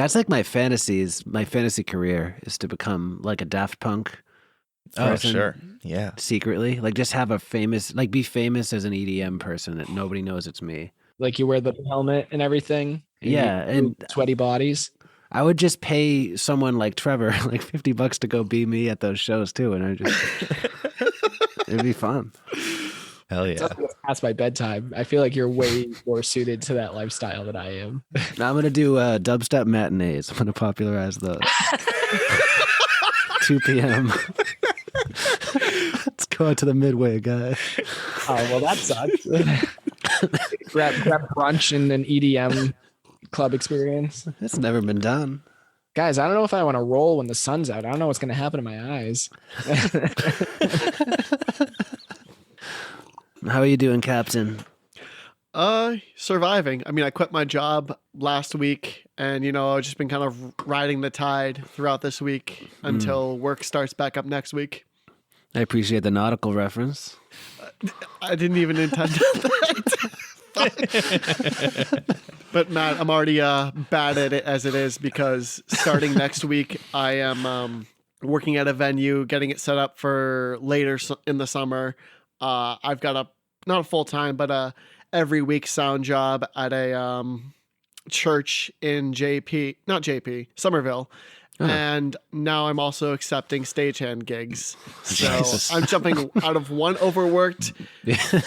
That's like my fantasies. My fantasy career is to become like a Daft Punk person. Oh, sure. Yeah. Secretly. Like just have a famous, like be famous as an EDM person that nobody knows it's me. Like you wear the helmet and everything. Yeah. And sweaty bodies. I would just pay someone like Trevor like $50 to go be me at those shows too. And it'd be fun. Hell yeah. It's past my bedtime. I feel like you're way more suited to that lifestyle than I am. Now I'm going to do dubstep matinees. I'm going to popularize those. 2 p.m. Let's go out to the Midway, guys. Oh, well, that sucks. grab brunch and an EDM club experience. It's never been done. Guys, I don't know if I want to roll when the sun's out. I don't know what's going to happen to my eyes. How are you doing, Captain? Surviving. I mean, I quit my job last week and, I've just been kind of riding the tide throughout this week until work starts back up next week. I appreciate the nautical reference. I didn't even intend that. But Matt, I'm already bad at it as it is because starting next week, I am working at a venue, getting it set up for later in the summer. I've got not a full-time, but every week sound job at a church in Somerville. And now I'm also accepting stagehand gigs. So Jesus. I'm jumping out of one overworked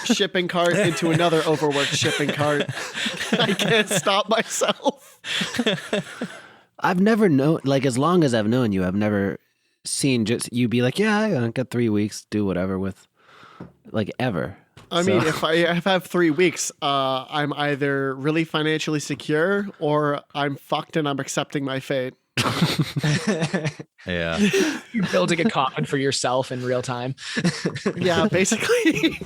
shipping cart into another overworked shipping cart. I can't stop myself. I've never known, like, as long as I've known you, I've never seen just you be like, yeah, I got 3 weeks, do whatever with, like, ever. I mean, if I have 3 weeks, I'm either really financially secure or I'm fucked and I'm accepting my fate. Yeah. You're building a coffin for yourself in real time. Yeah, basically.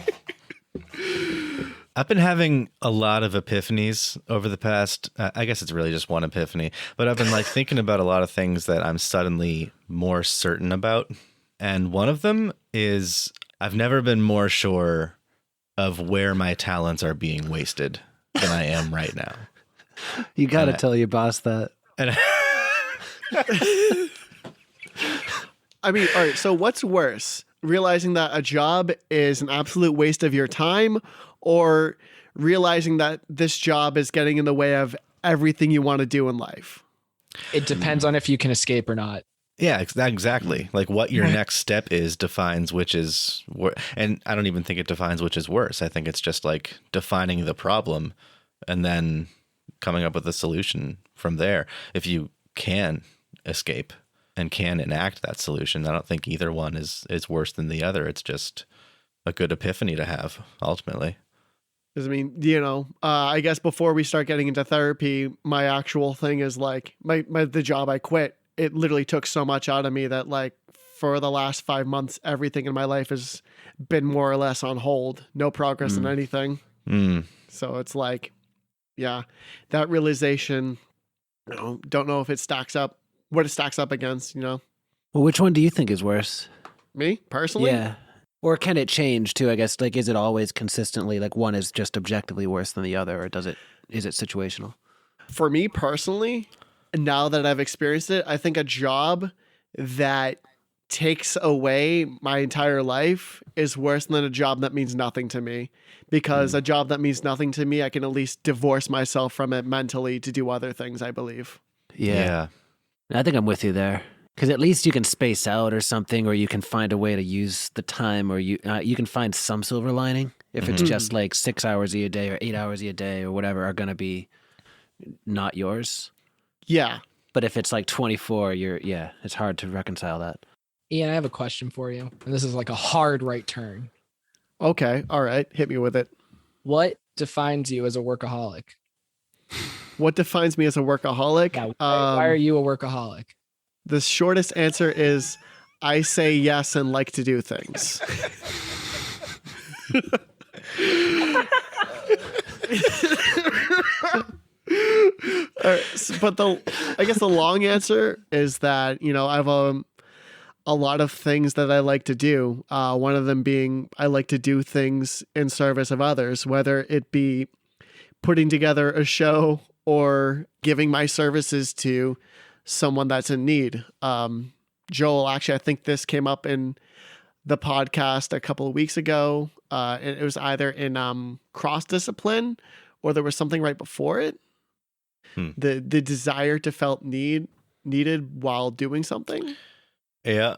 I've been having a lot of epiphanies over the past, I guess it's really just one epiphany, but I've been like thinking about a lot of things that I'm suddenly more certain about. And one of them is I've never been more sure of where my talents are being wasted than I am right now. You got to tell your boss that. And I mean, all right, so what's worse? Realizing that a job is an absolute waste of your time or realizing that this job is getting in the way of everything you want to do in life? It depends on if you can escape or not. yeah, exactly. Like what your next step is defines which is, and I don't even think it defines which is worse. I think it's just like defining the problem and then coming up with a solution from there. If you can escape and can enact that solution, I don't think either one is worse than the other. It's just a good epiphany to have ultimately. Because I mean, I guess before we start getting into therapy, my actual thing is like the job I quit, it literally took so much out of me that like for the last 5 months, everything in my life has been more or less on hold, no progress in anything. So it's like, yeah, that realization, don't know if it stacks up, what it stacks up against, Well, which one do you think is worse? Me personally? Yeah. Or can it change too? I guess, like, is it always consistently like one is just objectively worse than the other, or is it situational? For me personally, now that I've experienced it, I think a job that takes away my entire life is worse than a job that means nothing to me. Because a job that means nothing to me, I can at least divorce myself from it mentally to do other things, I believe. Yeah. I think I'm with you there. Because at least you can space out or something, or you can find a way to use the time, or you can find some silver lining. If it's just like 6 hours a day or 8 hours a day or whatever are going to be not yours. Yeah. But if it's like 24, it's hard to reconcile that. Ian, I have a question for you. And this is like a hard right turn. Okay. All right. Hit me with it. What defines you as a workaholic? What defines me as a workaholic? Yeah, why are you a workaholic? The shortest answer is I say yes and like to do things. But I guess the long answer is that, I have a lot of things that I like to do. One of them being I like to do things in service of others, whether it be putting together a show or giving my services to someone that's in need. Joel, actually, I think this came up in the podcast a couple of weeks ago. It was either in cross discipline or there was something right before it. The desire to felt needed while doing something. Yeah.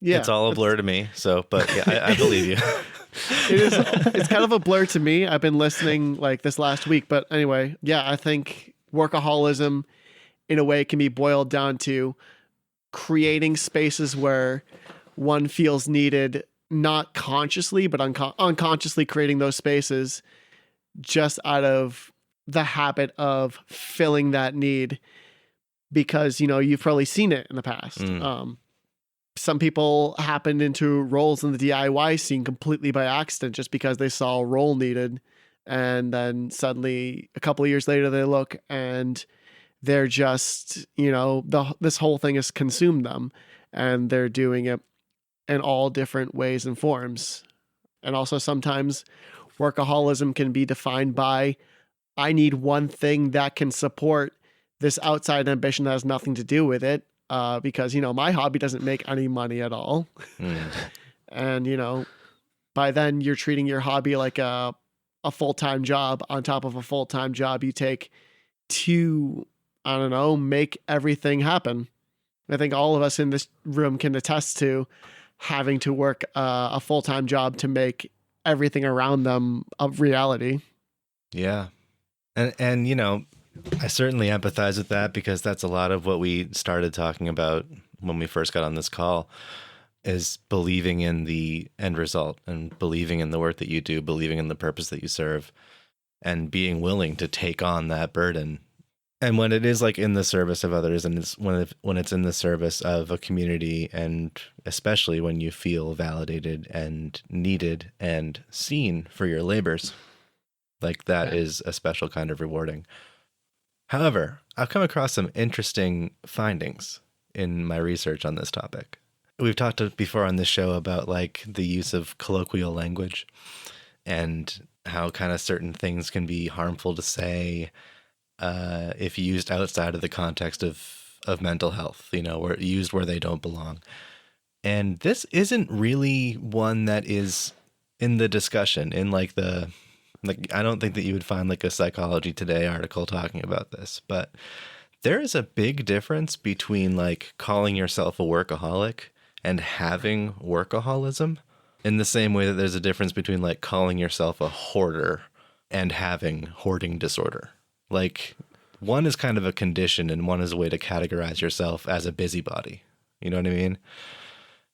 Yeah. It's all a blur to me. So, but yeah, I believe you. It's kind of a blur to me. I've been listening like this last week, but anyway, yeah, I think workaholism in a way can be boiled down to creating spaces where one feels needed, not consciously, but unconsciously creating those spaces just out of the habit of filling that need, because, you've probably seen it in the past. Some people happened into roles in the DIY scene completely by accident just because they saw a role needed. And then suddenly a couple of years later, they look and they're just, this whole thing has consumed them, and they're doing it in all different ways and forms. And also sometimes workaholism can be defined by, I need one thing that can support this outside ambition that has nothing to do with it. Because, my hobby doesn't make any money at all. And, by then you're treating your hobby like a full-time job on top of a full-time job you take to, I don't know, make everything happen. I think all of us in this room can attest to having to work a full-time job to make everything around them a reality. Yeah. And I certainly empathize with that, because that's a lot of what we started talking about when we first got on this call, is believing in the end result and believing in the work that you do, believing in the purpose that you serve, and being willing to take on that burden. And when it is like in the service of others, and when it's in the service of a community, and especially when you feel validated and needed and seen for your labors, like that is a special kind of rewarding. However, I've come across some interesting findings in my research on this topic. We've talked before on this show about like the use of colloquial language and how kind of certain things can be harmful to say if used outside of the context of mental health, or used where they don't belong. And this isn't really one that is in the discussion in I don't think that you would find like a Psychology Today article talking about this, but there is a big difference between like calling yourself a workaholic and having workaholism, in the same way that there's a difference between like calling yourself a hoarder and having hoarding disorder. Like, one is kind of a condition and one is a way to categorize yourself as a busybody. You know what I mean?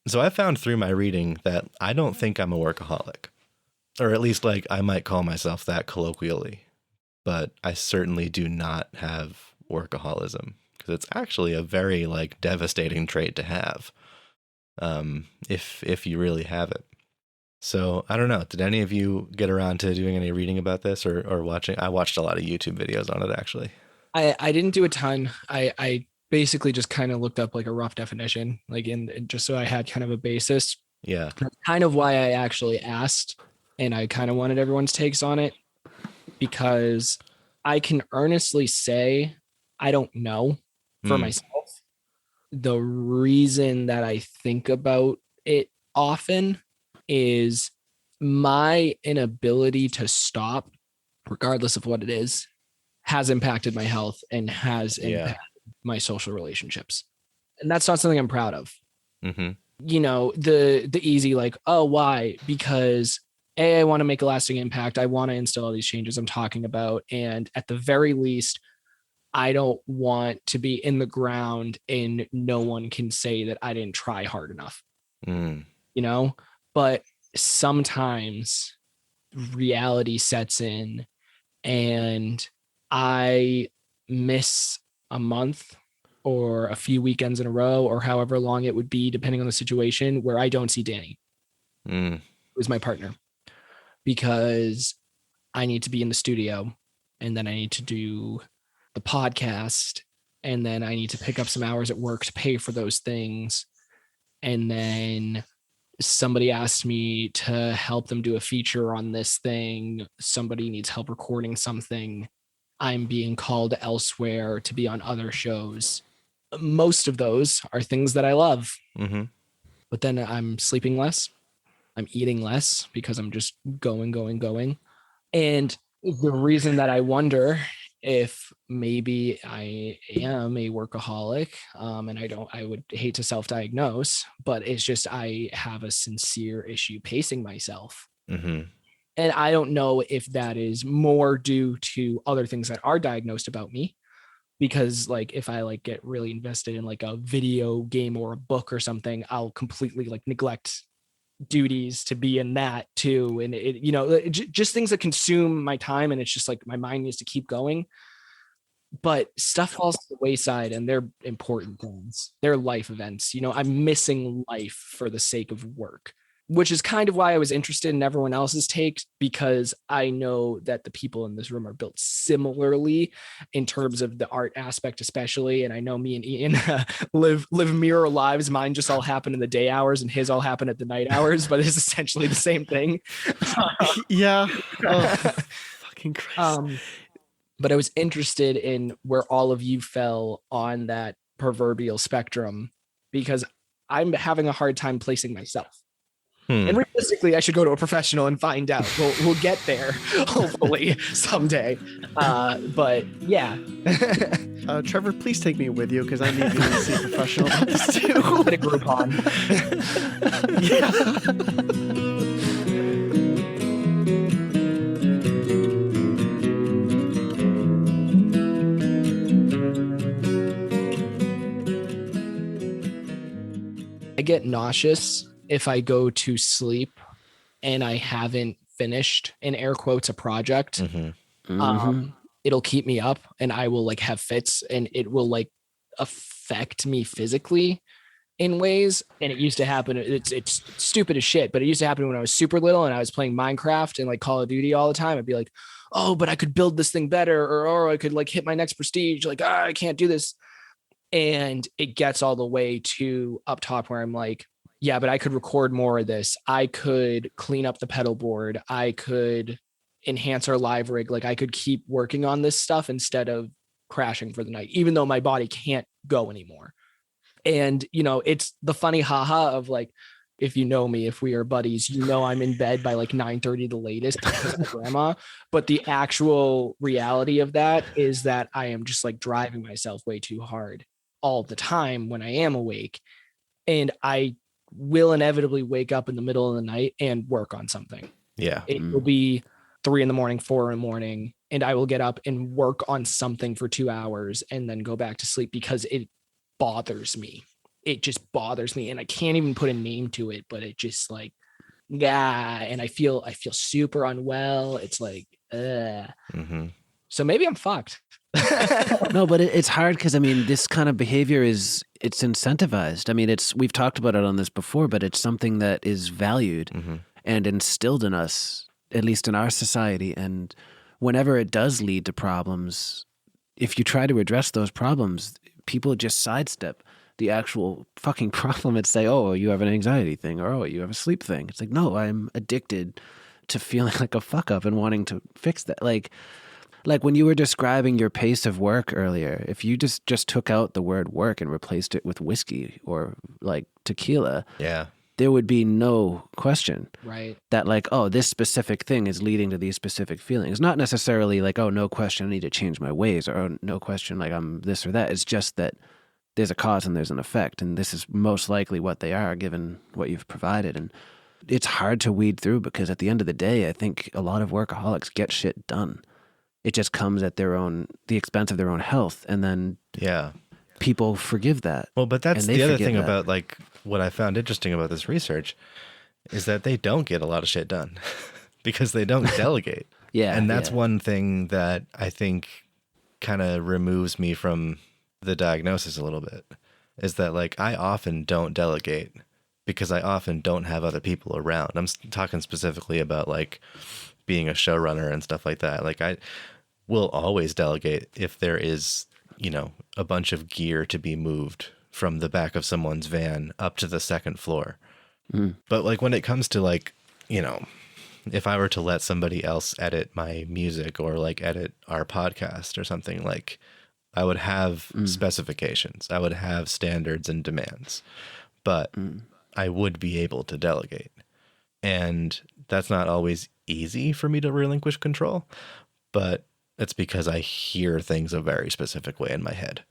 So I found through my reading that I don't think I'm a workaholic. Or at least like I might call myself that colloquially, but I certainly do not have workaholism, because it's actually a very like devastating trait to have, if you really have it. So I don't know. Did any of you get around to doing any reading about this or watching? I watched a lot of YouTube videos on it, actually. I didn't do a ton. I basically just kind of looked up like a rough definition, like in just so I had kind of a basis. Yeah. That's kind of why I actually asked. And I kind of wanted everyone's takes on it, because I can earnestly say I don't know for myself. The reason that I think about it often is my inability to stop, regardless of what it is, has impacted my health and has impacted my social relationships. And that's not something I'm proud of. Mm-hmm. The easy like, oh, why? Because I want to make a lasting impact. I want to instill all these changes I'm talking about. And at the very least, I don't want to be in the ground and no one can say that I didn't try hard enough. But sometimes reality sets in and I miss a month or a few weekends in a row, or however long it would be, depending on the situation, where I don't see Danny, who's my partner, because I need to be in the studio, and then I need to do the podcast, and then I need to pick up some hours at work to pay for those things. And then somebody asked me to help them do a feature on this thing. Somebody needs help recording something. I'm being called elsewhere to be on other shows. Most of those are things that I love, Mm-hmm. but then I'm sleeping less. I'm eating less because I'm just going. And the reason that I wonder if maybe I am a workaholic, and I would hate to self-diagnose, but it's just I have a sincere issue pacing myself. Mm-hmm. And I don't know if that is more due to other things that are diagnosed about me, because like if I like get really invested in like a video game or a book or something, I'll completely like neglect duties to be in that too. And just things that consume my time, and it's just like my mind needs to keep going. But stuff falls to the wayside, and they're important things. They're life events. I'm missing life for the sake of work, which is kind of why I was interested in everyone else's takes, because I know that the people in this room are built similarly in terms of the art aspect, especially. And I know me and Ian live mirror lives. Mine just all happen in the day hours, and his all happen at the night hours, but it's essentially the same thing. Yeah. Oh, fucking Christ. But I was interested in where all of you fell on that proverbial spectrum, because I'm having a hard time placing myself. And realistically, I should go to a professional and find out. We'll get there, hopefully, someday. But yeah. Trevor, please take me with you, because I need to see a professional about this too. Get a Groupon. Yeah. I get nauseous if I go to sleep and I haven't finished, in air quotes, a project. Mm-hmm. It'll keep me up, and I will like have fits, and it will like affect me physically in ways. And it used to happen. It's stupid as shit, but it used to happen when I was super little and I was playing Minecraft and like Call of Duty all the time. I'd be like, oh, but I could build this thing better, or I could like hit my next prestige. Like, I can't do this. And it gets all the way to up top where I'm like, yeah, but I could record more of this. I could clean up the pedal board. I could enhance our live rig. Like I could keep working on this stuff instead of crashing for the night, even though my body can't go anymore. And, it's the funny haha of like, if you know me, if we are buddies, I'm in bed by like 9:30 the latest because of my grandma. But the actual reality of that is that I am just like driving myself way too hard all the time when I am awake. And I will inevitably wake up in the middle of the night and work on something. Yeah. It will be 3 a.m, 4 a.m, and I will get up and work on something for 2 hours and then go back to sleep because it bothers me. It just bothers me. And I can't even put a name to it, but it just like, yeah. And I feel super unwell. It's like, Mm-hmm. So maybe I'm fucked. No, but it's hard because, this kind of behavior it's incentivized. We've talked about it on this before, but it's something that is valued and instilled in us, at least in our society. And whenever it does lead to problems, if you try to address those problems, people just sidestep the actual fucking problem and say, oh, you have an anxiety thing, or oh, you have a sleep thing. It's like, no, I'm addicted to feeling like a fuck up and wanting to fix that. Like when you were describing your pace of work earlier, if you just took out the word work and replaced it with whiskey or like tequila, Yeah. there would be no question Right. that like, oh, this specific thing is leading to these specific feelings. Not necessarily like, oh, no question, I need to change my ways, or oh, no question, like I'm this or that. It's just that there's a cause and there's an effect, and this is most likely what they are given what you've provided. And it's hard to weed through because at the end of the day, I think a lot of workaholics get shit done. It just comes at the expense of their own health. And then people forgive that. Well, but that's the other thing about like what I found interesting about this research is that they don't get a lot of shit done because they don't delegate. Yeah. And that's one thing that I think kind of removes me from the diagnosis a little bit, is that like I often don't delegate because I often don't have other people around. I'm talking specifically about like being a showrunner and stuff like that. Like I will always delegate if there is, a bunch of gear to be moved from the back of someone's van up to the second floor. But like when it comes to like, if I were to let somebody else edit my music or like edit our podcast or something, like I would have specifications, I would have standards and demands, but I would be able to delegate. And that's not always easy for me to relinquish control, but it's because I hear things a very specific way in my head.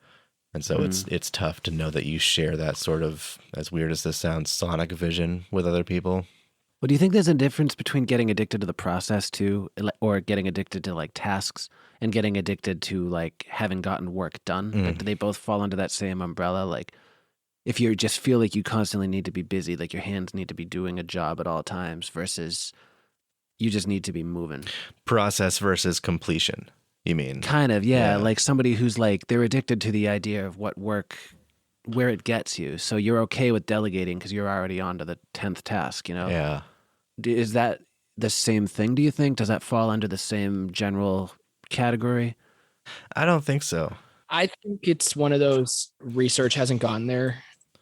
And so it's tough to know that you share that sort of, as weird as this sounds, sonic vision with other people. Well, do you think there's a difference between getting addicted to the process too, or getting addicted to like tasks and getting addicted to like having gotten work done? Like, do they both fall under that same umbrella? Like, if you just feel like you constantly need to be busy, like your hands need to be doing a job at all times versus you just need to be moving. Process versus completion, you mean? Kind of, yeah. Like somebody who's like, they're addicted to the idea of what work, where it gets you. So you're okay with delegating because you're already on to the 10th task, you know? Yeah. Is that the same thing, do you think? Does that fall under the same general category? I don't think so. I think it's one of those research hasn't gone there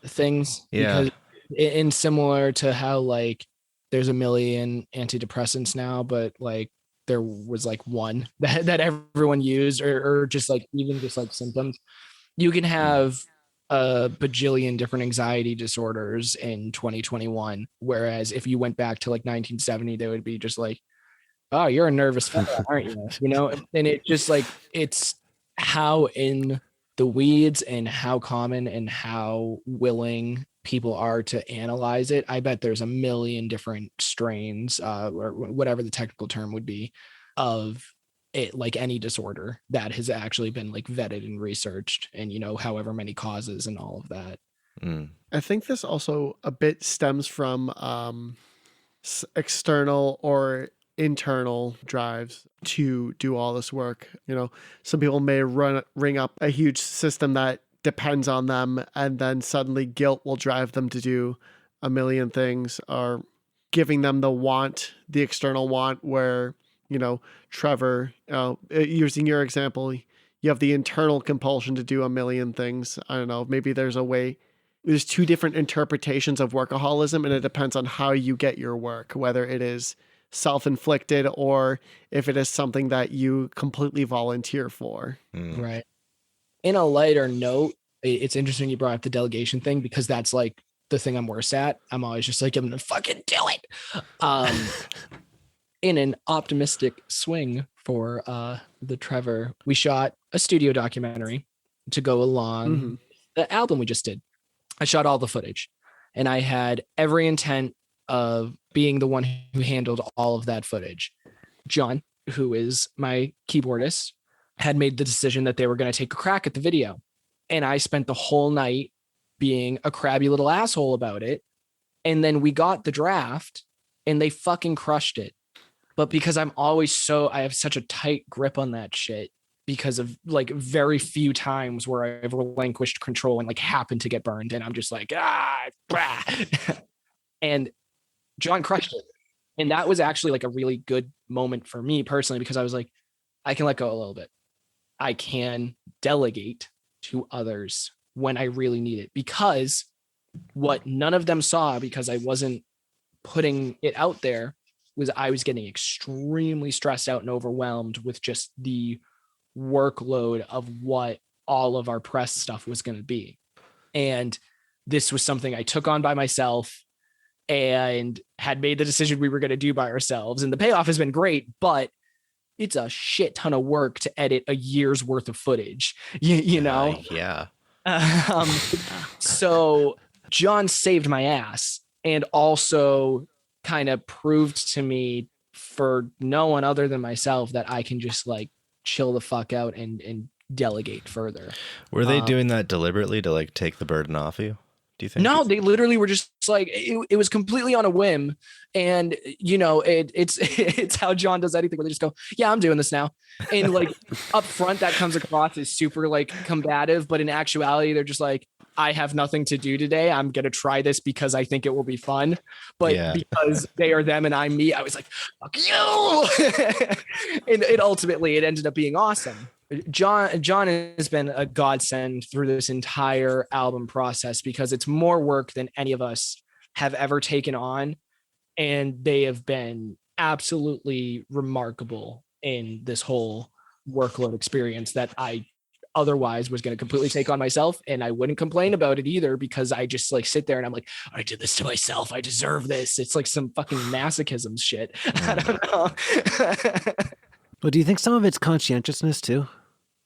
things. Yeah. Because in similar to how like there's a million antidepressants now, but like there was like one that everyone used or just like even just like symptoms. You can have a bajillion different anxiety disorders in 2021. Whereas if you went back to like 1970, they would be just like, oh, you're a nervous fellow, aren't you? You know, and it just like, it's how in the weeds and how common and how willing people are to analyze it. I bet there's a million different strains or whatever the technical term would be of it, like any disorder that has actually been like vetted and researched and, you know, however many causes and all of that. I think this also a bit stems from external or internal drives to do all this work. You know, some people may ring up a huge system that depends on them, and then suddenly guilt will drive them to do a million things, or giving them the external want where, you know, Trevor, using your example, you have the internal compulsion to do a million things. I don't know, maybe there's two different interpretations of workaholism, and it depends on how you get your work, whether it is self-inflicted or if it is something that you completely volunteer for. Right. In a lighter note, it's interesting you brought up the delegation thing because that's like the thing I'm worse at. I'm always just like, I'm gonna fucking do it. In an optimistic swing for the Trevor, we shot a studio documentary to go along the album we just did. I shot all the footage and I had every intent of being the one who handled all of that footage. John, who is my keyboardist, had made the decision that they were going to take a crack at the video. And I spent the whole night being a crabby little asshole about it. And then we got the draft and they fucking crushed it. But because I have such a tight grip on that shit because of like very few times where I've relinquished control and like happened to get burned. And I'm just like, and John crushed it. And that was actually like a really good moment for me personally, because I was like, I can let go a little bit. I can delegate to others when I really need it, because what none of them saw, because I wasn't putting it out there, was I was getting extremely stressed out and overwhelmed with just the workload of what all of our press stuff was going to be. And this was something I took on by myself and had made the decision we were going to do by ourselves. And the payoff has been great, but it's a shit ton of work to edit a year's worth of footage, you know? Yeah. So John saved my ass and also kind of proved to me for no one other than myself that I can just like chill the fuck out and delegate further. Were they doing that deliberately to like take the burden off you? Do you think? No, they literally were just like, it was completely on a whim. And you know, it's how John does anything where they just go, yeah, I'm doing this now. And like up front, that comes across as super like combative, but in actuality, they're just like, I have nothing to do today. I'm going to try this because I think it will be fun. But because they are them and I'm me, I was like, fuck you. And ultimately it ended up being awesome. John has been a godsend through this entire album process because it's more work than any of us have ever taken on. And they have been absolutely remarkable in this whole workload experience that I otherwise was going to completely take on myself. And I wouldn't complain about it either, because I just like sit there and I'm like, I did this to myself. I deserve this. It's like some fucking masochism shit. I don't know. Well, do you think some of it's conscientiousness too?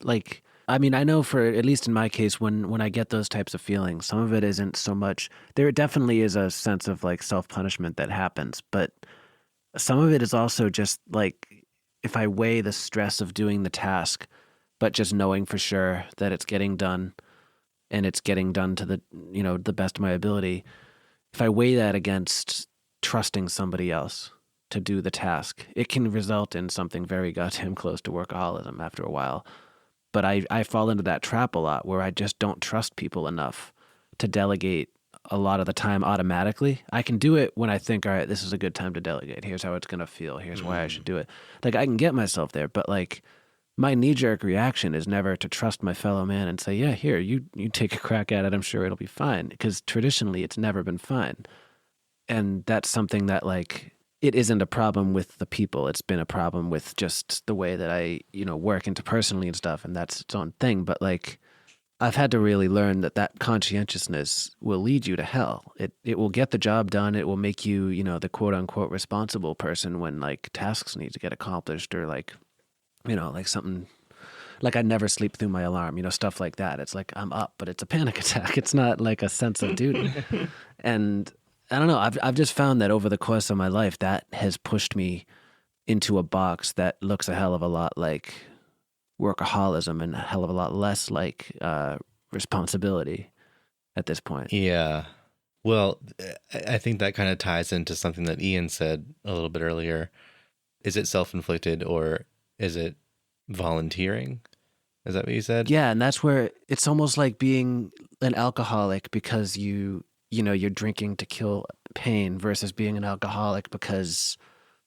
Like, I mean, I know for, at least in my case, when I get those types of feelings, some of it isn't so much, there definitely is a sense of like self-punishment that happens, but some of it is also just like, if I weigh the stress of doing the task, but just knowing for sure that it's getting done and it's getting done to the, the best of my ability, if I weigh that against trusting somebody else to do the task, it can result in something very goddamn close to workaholism after a while. But I fall into that trap a lot where I just don't trust people enough to delegate a lot of the time automatically. I can do it when I think, all right, this is a good time to delegate. Here's how it's going to feel. Here's why I should do it. Like, I can get myself there, but like, my knee-jerk reaction is never to trust my fellow man and say, yeah, here, you take a crack at it. I'm sure it'll be fine. Because traditionally, it's never been fine. And that's something that, like, it isn't a problem with the people. It's been a problem with just the way that I, work interpersonally and stuff. And that's its own thing. But, like, I've had to really learn that conscientiousness will lead you to hell. It will get the job done. It will make you, the quote-unquote responsible person when, like, tasks need to get accomplished, or, like, like something, like I never sleep through my alarm, stuff like that. It's like I'm up, but it's a panic attack. It's not like a sense of duty. And I don't know, I've just found that over the course of my life, that has pushed me into a box that looks a hell of a lot like workaholism and a hell of a lot less like responsibility at this point. Yeah. Well, I think that kind of ties into something that Ian said a little bit earlier. Is it self-inflicted or is it volunteering? Is that what you said? Yeah, and that's where it's almost like being an alcoholic because you're drinking to kill pain, versus being an alcoholic because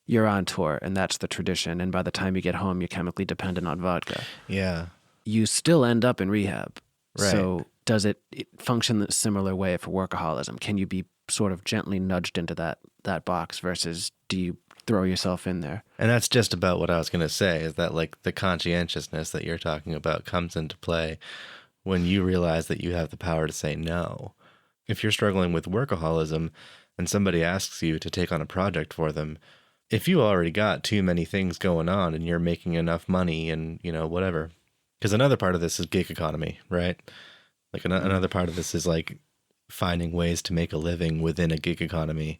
you're on tour and that's the tradition. And by the time you get home, you're chemically dependent on vodka. Yeah. You still end up in rehab. Right. So does it function the similar way for workaholism? Can you be sort of gently nudged into that box, versus do you throw yourself in there? And that's just about what I was going to say, is that like the conscientiousness that you're talking about comes into play when you realize that you have the power to say no. If you're struggling with workaholism and somebody asks you to take on a project for them, if you already got too many things going on and you're making enough money and, whatever, because another part of this is gig economy, right? Like another part of this is like finding ways to make a living within a gig economy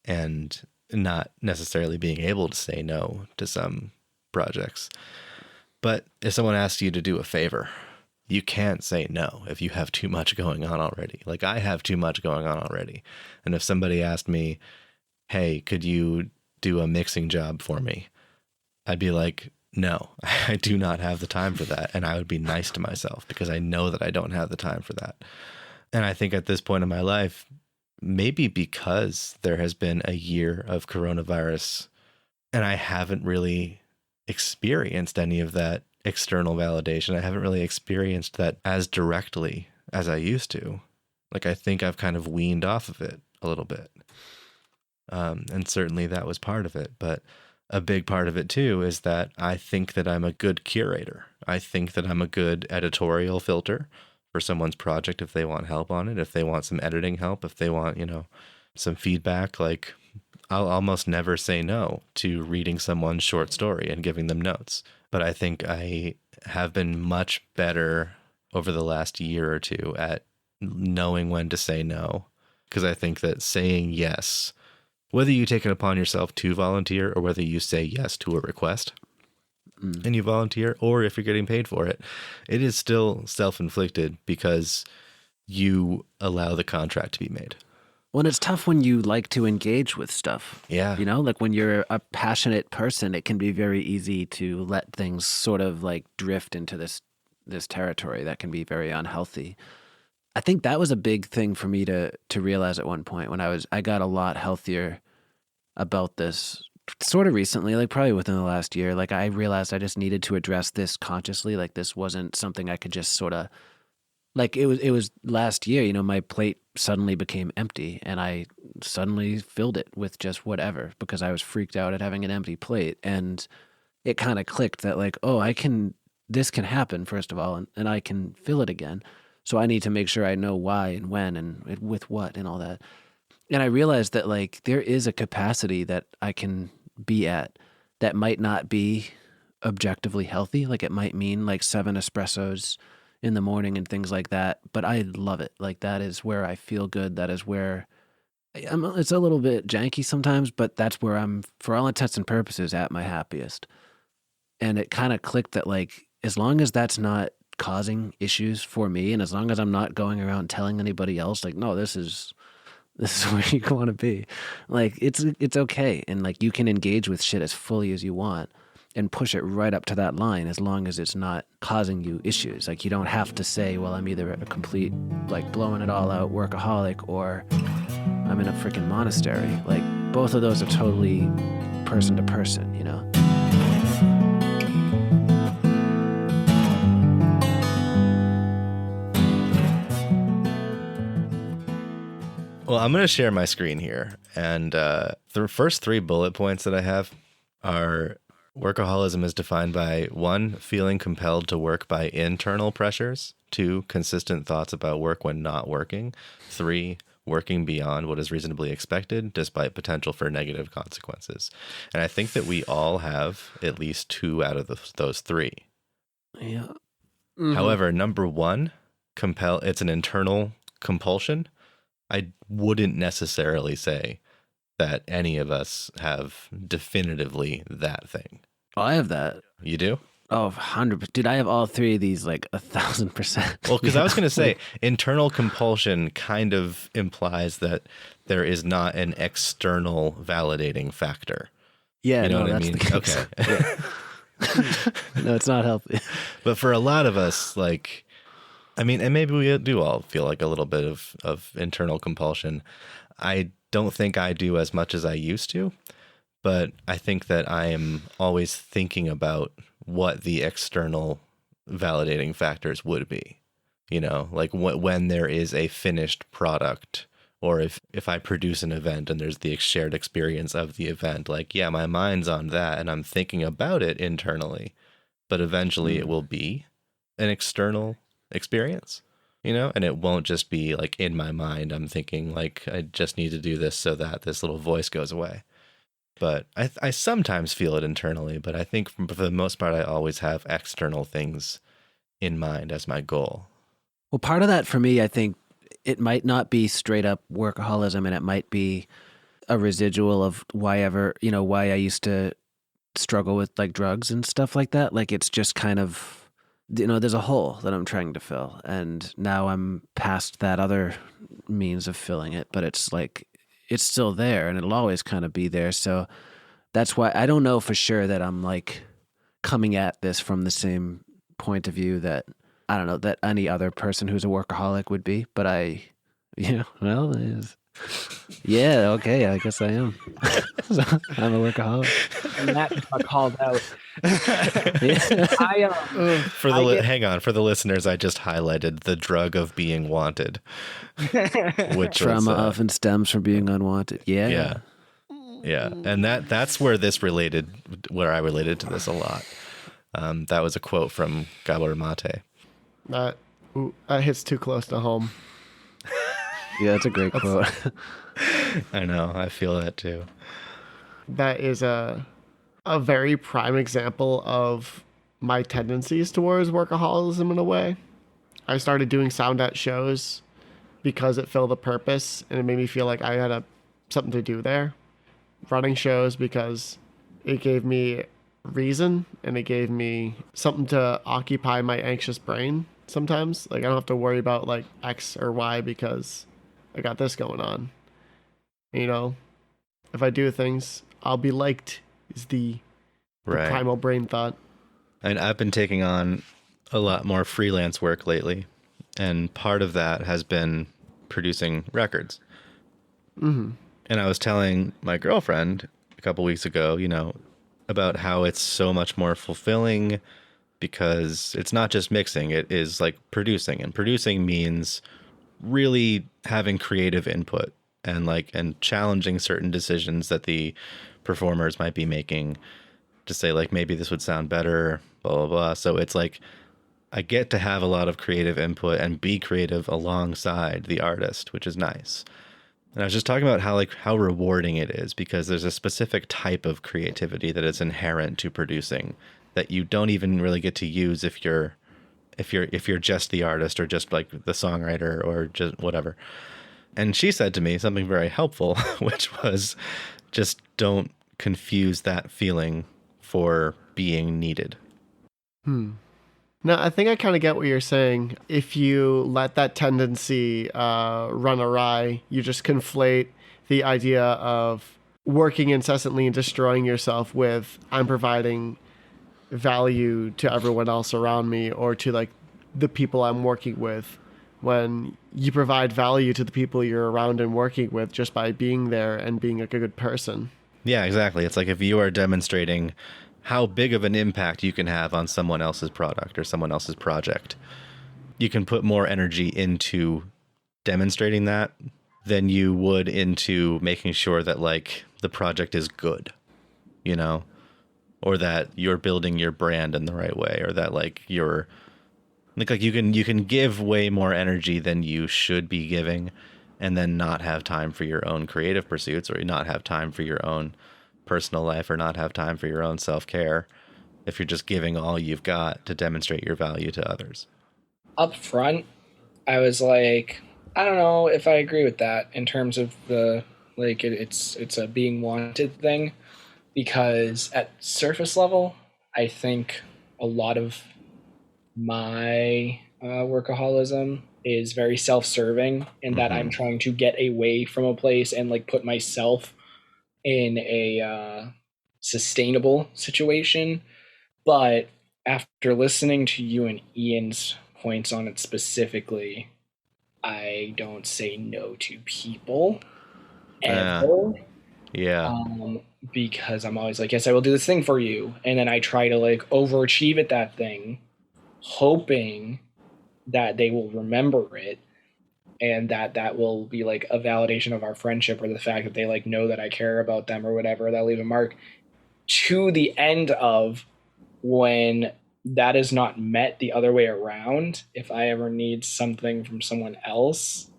and not necessarily being able to say no to some projects. But if someone asks you to do a favor, you can't say no if you have too much going on already. Like I have too much going on already. And if somebody asked me, hey, could you do a mixing job for me? I'd be like, no, I do not have the time for that. And I would be nice to myself because I know that I don't have the time for that. And I think at this point in my life, maybe because there has been a year of coronavirus and I haven't really experienced any of that external validation. I haven't really experienced that as directly as I used to. Like, I think I've kind of weaned off of it a little bit. And certainly that was part of it. But a big part of it too is that I think that I'm a good curator. I think that I'm a good editorial filter for someone's project if they want help on it, if they want some editing help, if they want, some feedback. Like, I'll almost never say no to reading someone's short story and giving them notes. But I think I have been much better over the last year or two at knowing when to say no. Because I think that saying yes, whether you take it upon yourself to volunteer or whether you say yes to a request and you volunteer, or if you're getting paid for it, it is still self-inflicted because you allow the contract to be made. Well, it's tough when you like to engage with stuff. Yeah. Like when you're a passionate person, it can be very easy to let things sort of like drift into this territory that can be very unhealthy. I think that was a big thing for me to realize at one point when I got a lot healthier about this sort of recently, like probably within the last year. Like I realized I just needed to address this consciously. Like this wasn't something I could just sort of Like it was last year, you know, my plate suddenly became empty and I suddenly filled it with just whatever because I was freaked out at having an empty plate. And it kind of clicked that like, oh, this can happen, first of all, and I can fill it again. So I need to make sure I know why and when and with what and all that. And I realized that like there is a capacity that I can be at that might not be objectively healthy. Like it might mean like 7 espressos in the morning and things like that. But I love it. Like that is where I feel good. That is where it's a little bit janky sometimes, but that's where I'm, for all intents and purposes, at my happiest. And it kind of clicked that like, as long as that's not causing issues for me, and as long as I'm not going around telling anybody else, like, no, this is where you want to be. Like, it's okay. And like, you can engage with shit as fully as you want and push it right up to that line as long as it's not causing you issues. Like, you don't have to say, well, I'm either a complete, like, blowing it all out workaholic or I'm in a freaking monastery. Like, both of those are totally person to person, you know? Well, I'm going to share my screen here. And the first 3 bullet points that I have are workaholism is defined by 1, feeling compelled to work by internal pressures, 2, consistent thoughts about work when not working, 3, working beyond what is reasonably expected despite potential for negative consequences. And I think that we all have at least 2 out of those 3. Yeah. Mhm. However, number 1, it's an internal compulsion. I wouldn't necessarily say that any of us have definitively that thing. Oh, I have that. You do? Oh, 100%. Dude, I have all 3 of these like 1,000%. Well, because I was going to say internal compulsion kind of implies that there is not an external validating factor. Yeah, You know no, what I that's mean? the case. Okay. No, it's not healthy. But for a lot of us, like, I mean, and maybe we do all feel like a little bit of internal compulsion. I don't think I do as much as I used to, but I think that I am always thinking about what the external validating factors would be. You know, like when there is a finished product, or if I produce an event and there's the shared experience of the event, like, yeah, my mind's on that and I'm thinking about it internally, but eventually it will be an external experience, you know, and it won't just be like in my mind, I'm thinking like, I just need to do this so that this little voice goes away. But I sometimes feel it internally, but I think for the most part, I always have external things in mind as my goal. Well, part of that for me, I think it might not be straight up workaholism, and it might be a residual of why I used to struggle with like drugs and stuff like that. Like it's just kind of, you know, there's a hole that I'm trying to fill, and now I'm past that other means of filling it, but it's like, it's still there and it'll always kind of be there. So that's why I don't know for sure that I'm like coming at this from the same point of view that, I don't know, that any other person who's a workaholic would be, but yeah, okay, I guess I am. So, I'm a workaholic. And that got called out. Yeah. Hang on, for the listeners, I just highlighted the drug of being wanted, which Trauma often stems from being unwanted. Yeah. And that's where I related to this a lot. That was a quote from Gabor Mate. That hits too close to home. Yeah, that's a great quote. I know, I feel that too. That is a very prime example of my tendencies towards workaholism in a way. I started doing sound at shows because it filled a purpose and it made me feel like I had something to do there. Running shows because it gave me reason and it gave me something to occupy my anxious brain sometimes. Like I don't have to worry about like X or Y because I got this going on. You know, if I do things, I'll be liked is the primal brain thought. And I've been taking on a lot more freelance work lately. And part of that has been producing records. Mm-hmm. And I was telling my girlfriend a couple weeks ago, you know, about how it's so much more fulfilling because it's not just mixing, it is like producing, and producing means really having creative input and challenging certain decisions that the performers might be making to say like, maybe this would sound better, blah, blah, blah. So it's like, I get to have a lot of creative input and be creative alongside the artist, which is nice. And I was just talking about how rewarding it is, because there's a specific type of creativity that is inherent to producing that you don't even really get to use if you're just the artist or just like the songwriter or just whatever. And she said to me something very helpful, which was just don't confuse that feeling for being needed. No, I think I kind of get what you're saying. If you let that tendency run awry, you just conflate the idea of working incessantly and destroying yourself with, I'm providing value to everyone else around me or to like the people I'm working with, when you provide value to the people you're around and working with just by being there and being like a good person. Yeah, exactly. It's like if you are demonstrating how big of an impact you can have on someone else's product or someone else's project, you can put more energy into demonstrating that than you would into making sure that like the project is good, you know, or that you're building your brand in the right way, or that like you're like you can give way more energy than you should be giving and then not have time for your own creative pursuits, or not have time for your own personal life, or not have time for your own self-care if you're just giving all you've got to demonstrate your value to others. Up front, I was like, I don't know if I agree with that in terms of the like it's a being wanted thing, because at surface level, I think a lot of my workaholism is very self-serving in that I'm trying to get away from a place and like put myself in a sustainable situation. But after listening to you and Ian's points on it specifically, I don't say no to people ever. Because I'm always like, yes, I will do this thing for you. And then I try to like overachieve at that thing, hoping that they will remember it and that will be like a validation of our friendship, or the fact that they like know that I care about them or whatever, they'll leave a mark, to the end of when that is not met the other way around. If I ever need something from someone else,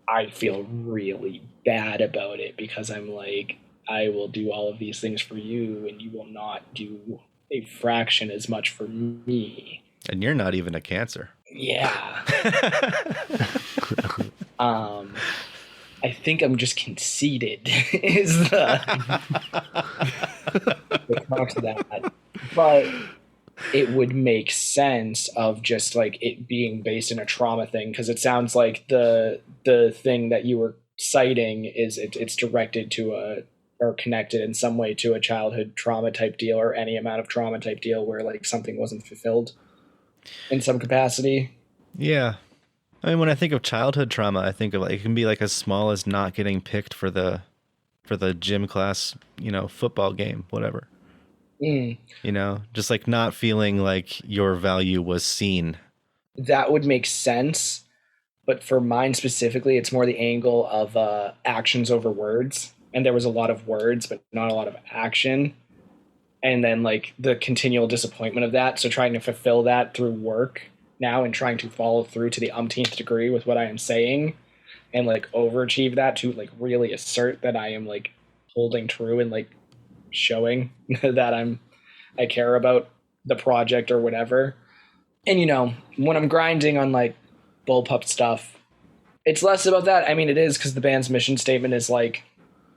I feel really bad about it, because I'm like, I will do all of these things for you and you will not do a fraction as much for me. And you're not even a Cancer. Yeah. I think I'm just conceited is the crux of that. But it would make sense of just like it being based in a trauma thing, because it sounds like the thing that you were citing is it's directed to or connected in some way to a childhood trauma type deal, or any amount of trauma type deal where like something wasn't fulfilled in some capacity. Yeah. I mean, when I think of childhood trauma, I think of like, it can be like as small as not getting picked for the gym class, you know, football game, whatever. You know, just like not feeling like your value was seen. That would make sense. But for mine specifically, it's more the angle of actions over words. And there was a lot of words, but not a lot of action. And then like the continual disappointment of that. So trying to fulfill that through work now and trying to follow through to the umpteenth degree with what I am saying and like overachieve that to like really assert that I am like holding true and like showing that I care about the project or whatever. And, you know, when I'm grinding on like bullpup stuff, it's less about that. I mean, it is, because the band's mission statement is like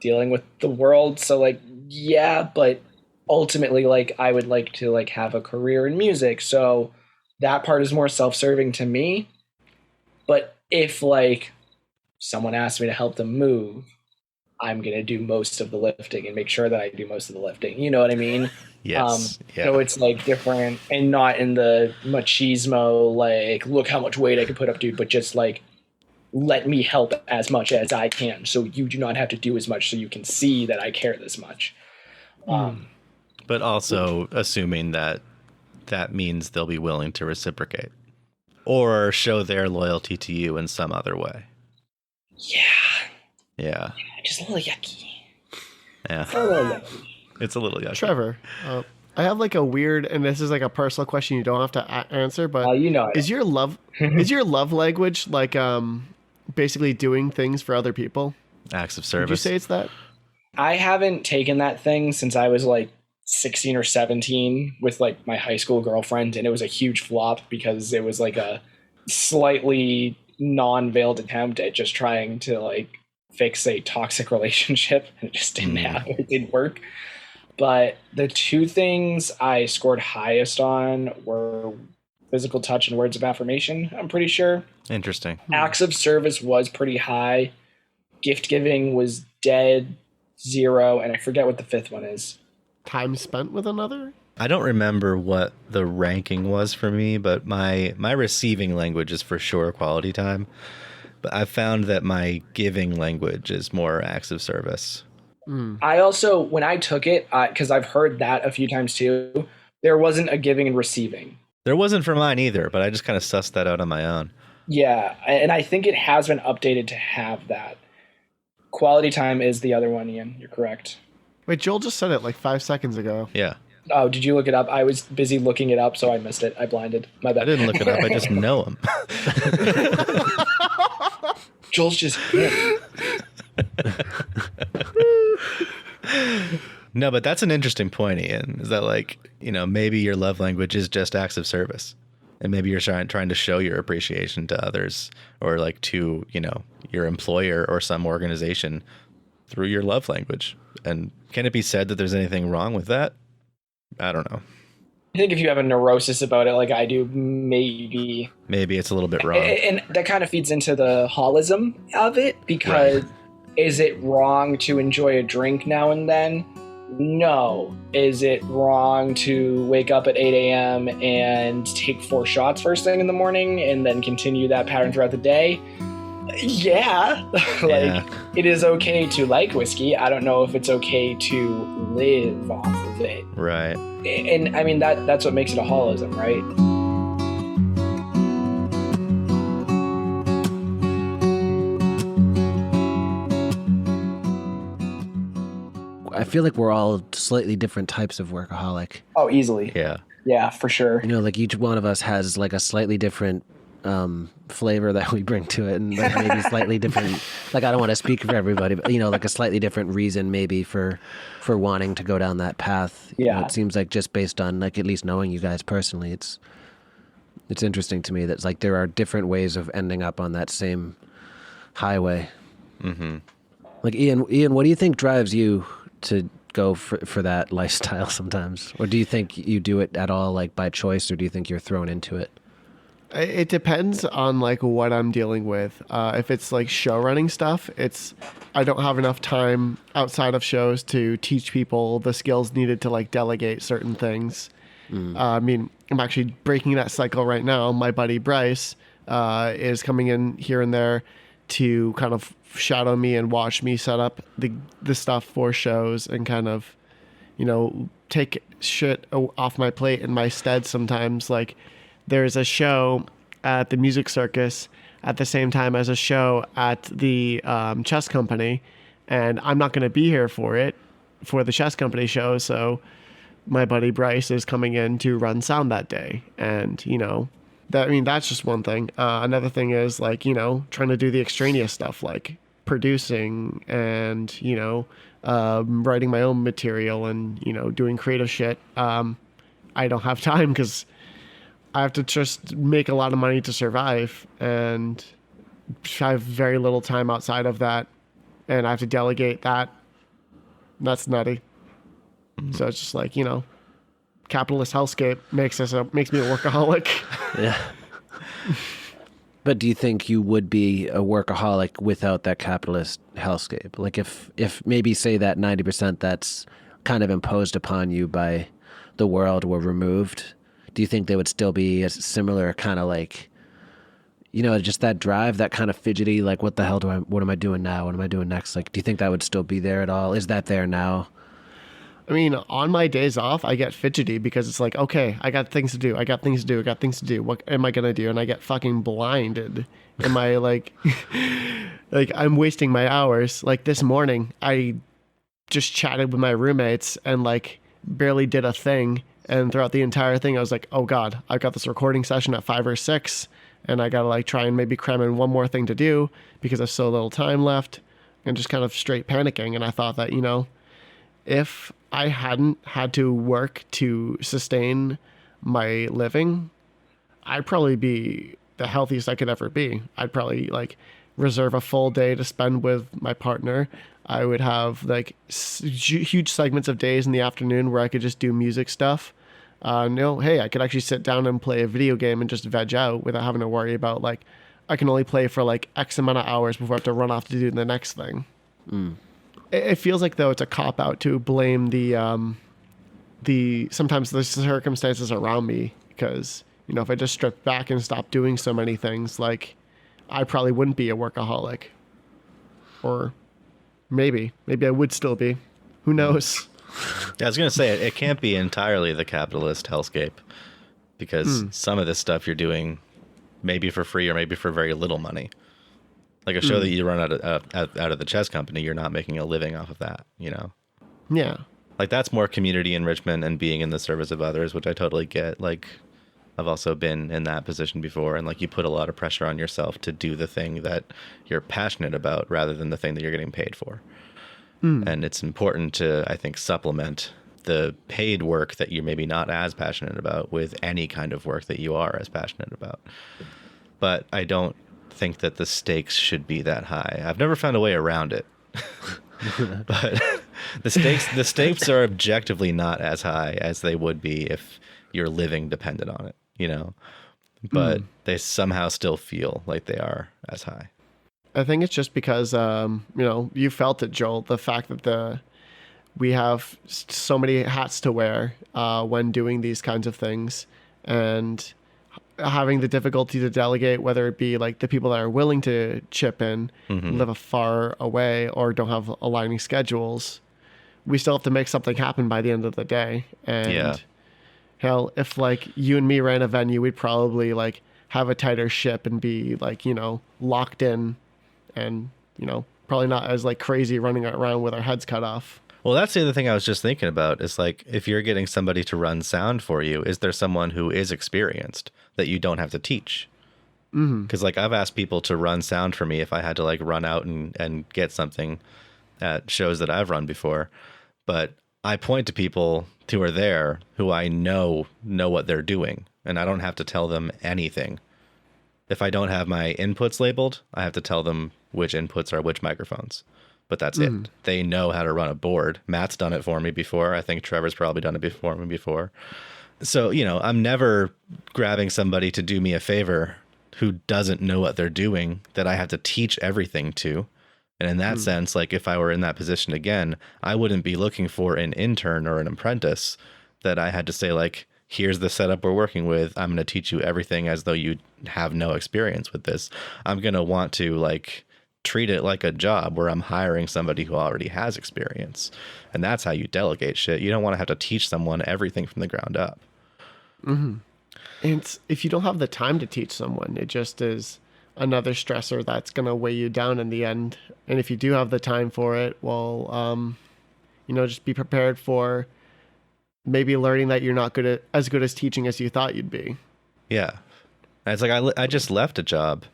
dealing with the world. So like, yeah, but ultimately, like I would like to like have a career in music. So that part is more self-serving to me. But if like someone asks me to help them move, I'm going to do most of the lifting and make sure that I do most of the lifting. You know what I mean? Yes. So it's like different, and not in the machismo, like, look how much weight I can put up, dude, but just like, let me help as much as I can. So you do not have to do as much, so you can see that I care this much. But also assuming that that means they'll be willing to reciprocate or show their loyalty to you in some other way. Yeah. Just a little yucky. Yeah. A little yucky. It's a little yucky. Trevor, I have like a weird, and this is like a personal question you don't have to answer, but You know it. is your love language like basically doing things for other people? Acts of Would service. you say it's that? I haven't taken that thing since I was like 16 or 17 with like my high school girlfriend, and it was a huge flop because it was like a slightly non-veiled attempt at just trying to like fix a toxic relationship, and it just didn't happen. It didn't work. But the two things I scored highest on were physical touch and words of affirmation, I'm pretty sure. Interesting. Acts of service was pretty high. Gift giving was dead, 0, and I forget what the fifth one is. Time spent with another? I don't remember what the ranking was for me, but my receiving language is for sure quality time. But I found that my giving language is more acts of service. I also, when I took it, because I've heard that a few times too, there wasn't a giving and receiving. There wasn't for mine either, but I just kind of sussed that out on my own. Yeah, and I think it has been updated to have that. Quality time is the other one, Ian. You're correct. Wait, Joel just said it like 5 seconds ago. Yeah. Oh, did you look it up? I was busy looking it up, so I missed it. I blinded. My bad. I didn't look it up. I just know him. Joel's just hit. No, but that's an interesting point, Ian, is that like, maybe your love language is just acts of service. And maybe you're trying to show your appreciation to others or like to, your employer or some organization through your love language. And can it be said that there's anything wrong with that? I don't know. I think if you have a neurosis about it like I do, maybe. Maybe it's a little bit wrong. And that kind of feeds into the holism of it, because is it wrong to enjoy a drink now and then? No. Is it wrong to wake up at 8 a.m. and take 4 shots first thing in the morning and then continue that pattern throughout the day? Yeah. It is okay to like whiskey. I don't know if it's okay to live off of it. Right. And I mean, that's what makes it a holism, right? I feel like we're all slightly different types of workaholic. Oh, easily. Yeah. Yeah, for sure. Like each one of us has like a slightly different flavor that we bring to it, and like maybe slightly different, like I don't want to speak for everybody, but like a slightly different reason maybe for wanting to go down that path. It seems like just based on like at least knowing you guys personally, it's interesting to me that it's like there are different ways of ending up on that same highway. Mm-hmm. Like Ian, what do you think drives you to go for that lifestyle sometimes? Or do you think you do it at all like by choice, or do you think you're thrown into it? It depends on like what I'm dealing with. If it's like show running stuff, I don't have enough time outside of shows to teach people the skills needed to like delegate certain things. I mean, I'm actually breaking that cycle right now. My buddy Bryce is coming in here and there to kind of shadow me and watch me set up the stuff for shows and kind of, take shit off my plate in my stead sometimes. Like, there's a show at the Music Circus at the same time as a show at the chess company, and I'm not going to be here for the chess company show. So my buddy Bryce is coming in to run sound that day, and that's just one thing. Another thing is like trying to do the extraneous stuff like producing and writing my own material and doing creative shit. I don't have time because I have to just make a lot of money to survive, and I have very little time outside of that, and I have to delegate that. That's nutty. Mm-hmm. So it's just like, capitalist hellscape makes me a workaholic. Yeah. But do you think you would be a workaholic without that capitalist hellscape? Like if maybe say that 90% that's kind of imposed upon you by the world were removed, do you think there would still be a similar kind of like, just that drive, that kind of fidgety, like what am I doing now? What am I doing next? Like, do you think that would still be there at all? Is that there now? I mean, on my days off, I get fidgety because it's like, okay, I got things to do. I got things to do. I got things to do. What am I going to do? And I get fucking blinded. Am I like, like I'm wasting my hours. Like this morning, I just chatted with my roommates and like barely did a thing. And throughout the entire thing, I was like, oh God, I've got this recording session at 5 or 6. And I got to like try and maybe cram in one more thing to do because there's so little time left, and just kind of straight panicking. And I thought that, you know, if I hadn't had to work to sustain my living, I'd probably be the healthiest I could ever be. I'd probably like reserve a full day to spend with my partner. I would have like huge segments of days in the afternoon where I could just do music stuff. Hey, I could actually sit down and play a video game and just veg out without having to worry about like, I can only play for like X amount of hours before I have to run off to do the next thing. It feels like though it's a cop out to blame the sometimes the circumstances around me, because, you know, if I just stripped back and stopped doing so many things, like I probably wouldn't be a workaholic, or maybe I would still be. Who knows? I was going to say, it can't be entirely the capitalist hellscape, because some of this stuff you're doing maybe for free or maybe for very little money. Like a show that you run out of the chess company, you're not making a living off of that, you know? Yeah. Like that's more community enrichment and being in the service of others, which I totally get. Like I've also been in that position before, and like you put a lot of pressure on yourself to do the thing that you're passionate about rather than the thing that you're getting paid for. And it's important to, I think, supplement the paid work that you're maybe not as passionate about with any kind of work that you are as passionate about. But I don't think that the stakes should be that high. I've never found a way around it. But the stakes are objectively not as high as they would be if your living depended on it, you know? But they somehow still feel like they are as high. I think it's just because, you know, you felt it, Joel, the fact that we have so many hats to wear when doing these kinds of things, and having the difficulty to delegate, whether it be like the people that are willing to chip in, live far away, or don't have aligning schedules. We still have to make something happen by the end of the day. And hell, if like you and me ran a venue, we'd probably like have a tighter ship and be like, you know, locked in. And, you know, probably not as like crazy running around with our heads cut off. Well, that's the other thing I was just thinking about is like, if you're getting somebody to run sound for you, is there someone who is experienced that you don't have to teach? Because like I've asked people to run sound for me if I had to like run out and get something at shows that I've run before. But I point to people who are there who I know what they're doing, and I don't have to tell them anything. If I don't have my inputs labeled, I have to tell them which inputs are which microphones. But that's it. They know how to run a board. Matt's done it for me before. I think Trevor's probably done it for me before. So, you know, I'm never grabbing somebody to do me a favor who doesn't know what they're doing that I have to teach everything to. And in that sense, like if I were in that position again, I wouldn't be looking for an intern or an apprentice that I had to say like, here's the setup we're working with. I'm going to teach you everything as though you have no experience with this. I'm going to want to like treat it like a job where I'm hiring somebody who already has experience. And that's how you delegate shit. You don't want to have to teach someone everything from the ground up. And if you don't have the time to teach someone, it just is another stressor that's going to weigh you down in the end. And if you do have the time for it, well, you know, just be prepared for maybe learning that you're not as good as teaching as you thought you'd be. Yeah. And it's like, I just left a job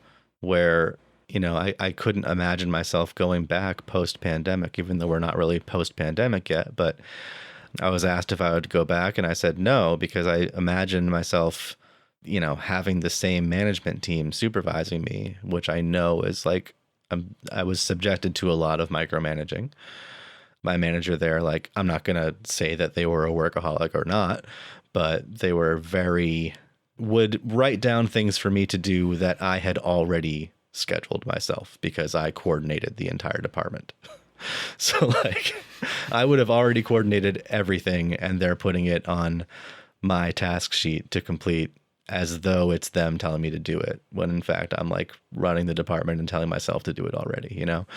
where, you know, I couldn't imagine myself going back post-pandemic, even though we're not really post-pandemic yet. But I was asked if I would go back, and I said no, because I imagined myself, you know, having the same management team supervising me, which I know is like, I was subjected to a lot of micromanaging. My manager there, like, I'm not going to say that they were a workaholic or not, but they were would write down things for me to do that I had already scheduled myself because I coordinated the entire department. So like I would have already coordinated everything, and they're putting it on my task sheet to complete as though it's them telling me to do it, when in fact I'm like running the department and telling myself to do it already, you know?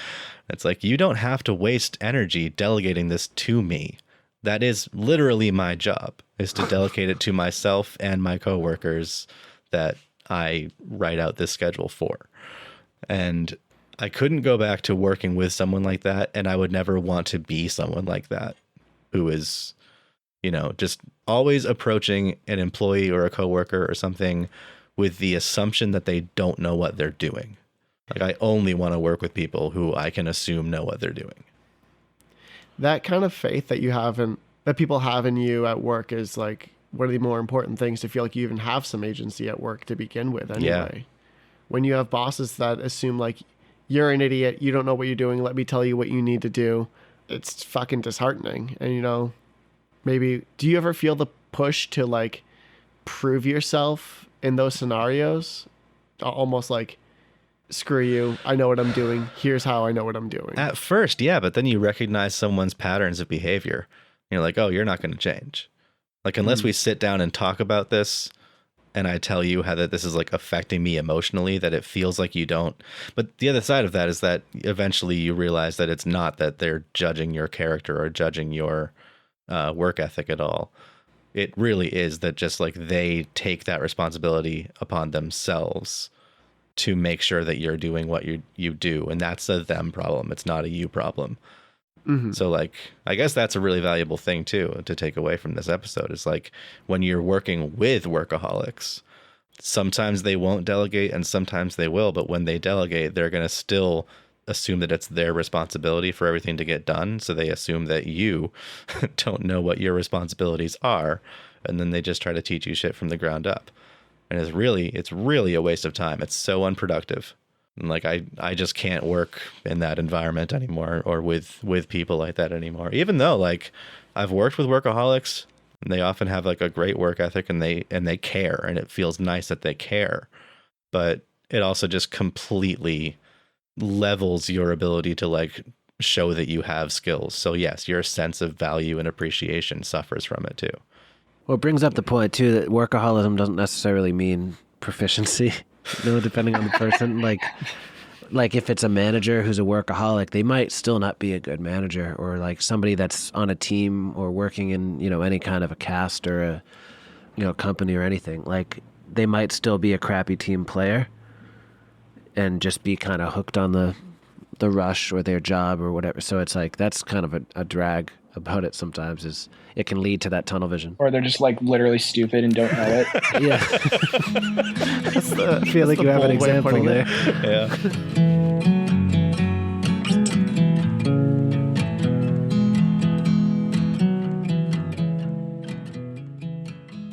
It's like, you don't have to waste energy delegating this to me. that is literally my job, is to delegate it to myself and my coworkers that I write out this schedule for. And I couldn't go back to working with someone like that. And I would never want to be someone like that who is, just always approaching an employee or a coworker or something with the assumption that they don't know what they're doing. Like, I only want to work with people who I can assume know what they're doing. That kind of faith that you have that people have in you at work is like one of the more important things to feel like you even have some agency at work to begin with anyway. Yeah. When you have bosses that assume like, you're an idiot, you don't know what you're doing, let me tell you what you need to do, it's fucking disheartening. And maybe, do you ever feel the push to like prove yourself in those scenarios? Almost like, screw you, I know what I'm doing, here's how I know what I'm doing. At first, yeah, but then you recognize someone's patterns of behavior. You're like, oh, you're not going to change. Like, unless we sit down and talk about this, and I tell you how that this is like affecting me emotionally, that it feels like you don't. But the other side of that is that eventually you realize that it's not that they're judging your character or judging your work ethic at all. It really is that just like they take that responsibility upon themselves to make sure that you're doing what you do. And that's a them problem. It's not a you problem. Mm-hmm. So like, I guess that's a really valuable thing too, to take away from this episode, is like, when you're working with workaholics, sometimes they won't delegate and sometimes they will, but when they delegate, they're going to still assume that it's their responsibility for everything to get done. So they assume that you don't know what your responsibilities are. And then they just try to teach you shit from the ground up. And it's really a waste of time. It's so unproductive. And like, I just can't work in that environment anymore, or with people like that anymore. Even though like I've worked with workaholics, and they often have like a great work ethic, and they care, and it feels nice that they care. But it also just completely levels your ability to like show that you have skills. So yes, your sense of value and appreciation suffers from it too. Well, it brings up the point too that workaholism doesn't necessarily mean proficiency. Depending on the person. Like if it's a manager who's a workaholic, they might still not be a good manager, or like somebody that's on a team or working in, any kind of a cast or a, company or anything. Like, they might still be a crappy team player and just be kind of hooked on the rush or their job or whatever. So it's like, that's kind of a drag about it sometimes, is it can lead to that tunnel vision. Or they're just like literally stupid and don't know it. Yeah. I feel like you have an example there. Yeah.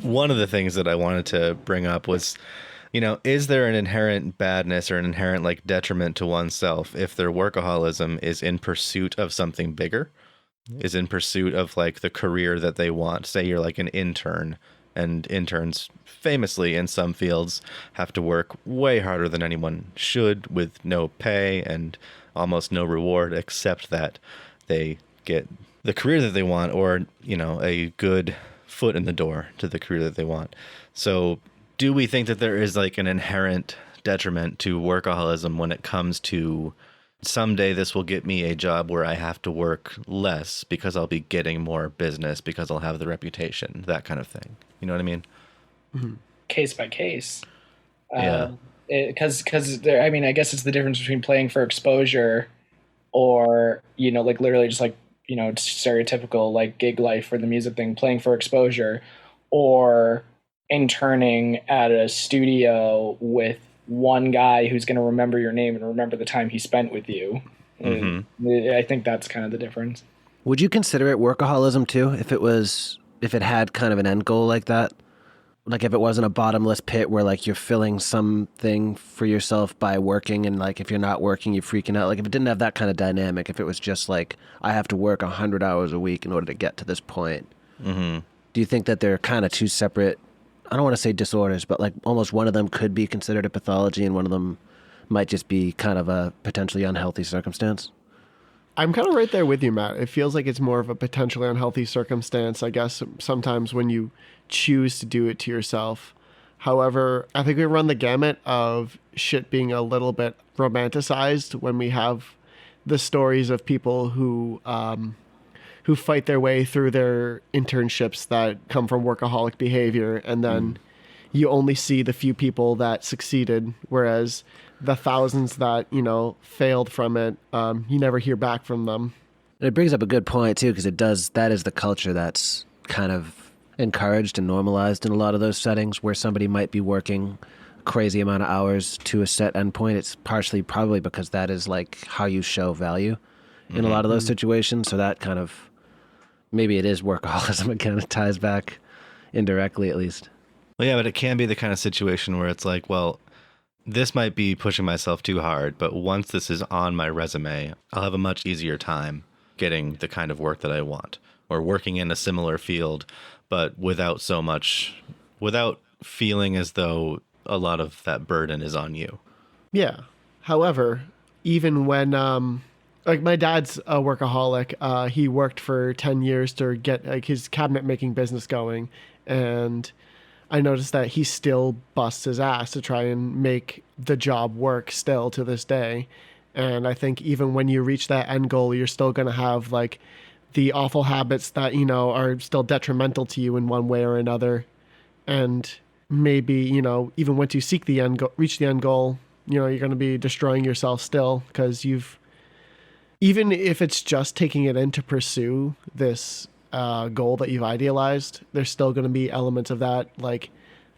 One of the things that I wanted to bring up was, is there an inherent badness or an inherent like detriment to oneself if their workaholism is in pursuit of something bigger? Is in pursuit of like the career that they want. Say you're like an intern, and interns famously in some fields have to work way harder than anyone should, with no pay and almost no reward, except that they get the career that they want, or, a good foot in the door to the career that they want. So do we think that there is like an inherent detriment to workaholism when it comes to, someday this will get me a job where I have to work less because I'll be getting more business because I'll have the reputation, that kind of thing? You know what I mean? Mm-hmm. Case by case. Yeah. Because I guess it's the difference between playing for exposure or, like literally just like, stereotypical like gig life or the music thing, playing for exposure, or interning at a studio with one guy who's going to remember your name and remember the time he spent with you. Mm-hmm. I think that's kind of the difference. Would you consider it workaholism too, if it had kind of an end goal like that? Like if it wasn't a bottomless pit where like you're filling something for yourself by working, and like if you're not working, you're freaking out. Like if it didn't have that kind of dynamic, if it was just like, I have to work 100 hours a week in order to get to this point. Mm-hmm. Do you think that they're kind of two separate, I don't want to say disorders, but like almost one of them could be considered a pathology and one of them might just be kind of a potentially unhealthy circumstance? I'm kind of right there with you, Matt. It feels like it's more of a potentially unhealthy circumstance, I guess, sometimes when you choose to do it to yourself. However, I think we run the gamut of shit being a little bit romanticized when we have the stories of people who who fight their way through their internships that come from workaholic behavior, and then you only see the few people that succeeded, whereas the thousands that, you know, failed from it, you never hear back from them. And it brings up a good point too, because that is the culture that's kind of encouraged and normalized in a lot of those settings where somebody might be working a crazy amount of hours to a set endpoint. It's partially probably because that is like how you show value in a lot of those situations. So that kind of, maybe it is workaholism. It kind of ties back indirectly, at least. Well, yeah, but it can be the kind of situation where it's like, well, this might be pushing myself too hard, but once this is on my resume, I'll have a much easier time getting the kind of work that I want, or working in a similar field, but without feeling as though a lot of that burden is on you. Yeah. However, even when, like my dad's a workaholic, he worked for 10 years to get like his cabinet making business going. And I noticed that he still busts his ass to try and make the job work still to this day. And I think even when you reach that end goal, you're still going to have like the awful habits that, you know, are still detrimental to you in one way or another. And maybe, you know, even once you seek the reach the end goal, you know, you're going to be destroying yourself still, because even if it's just taking it in to pursue this goal that you've idealized, there's still going to be elements of that, like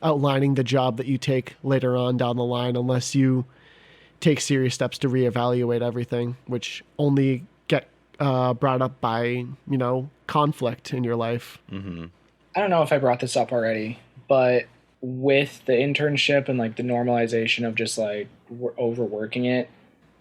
outlining the job that you take later on down the line, unless you take serious steps to reevaluate everything, which only get brought up by, you know, conflict in your life. Mm-hmm. I don't know if I brought this up already, but with the internship and like the normalization of just like overworking it,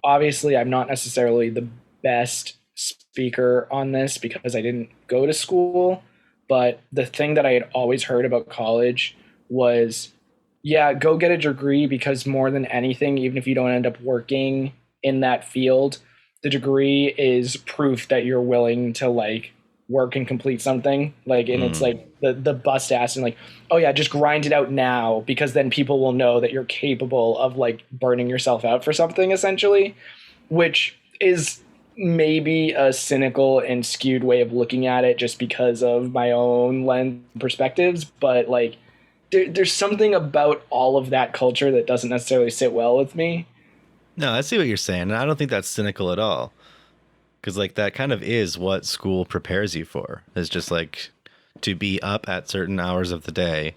obviously I'm not necessarily the best speaker on this because I didn't go to school, but the thing that I had always heard about college was, yeah, go get a degree, because more than anything, even if you don't end up working in that field, the degree is proof that you're willing to like work and complete something. Like, and it's like the bust ass and like, oh yeah, just grind it out now, because then people will know that you're capable of like burning yourself out for something, essentially, which is maybe a cynical and skewed way of looking at it just because of my own lens perspectives. But like, there's something about all of that culture that doesn't necessarily sit well with me. No, I see what you're saying. And I don't think that's cynical at all. Because like that kind of is what school prepares you for, is just like to be up at certain hours of the day,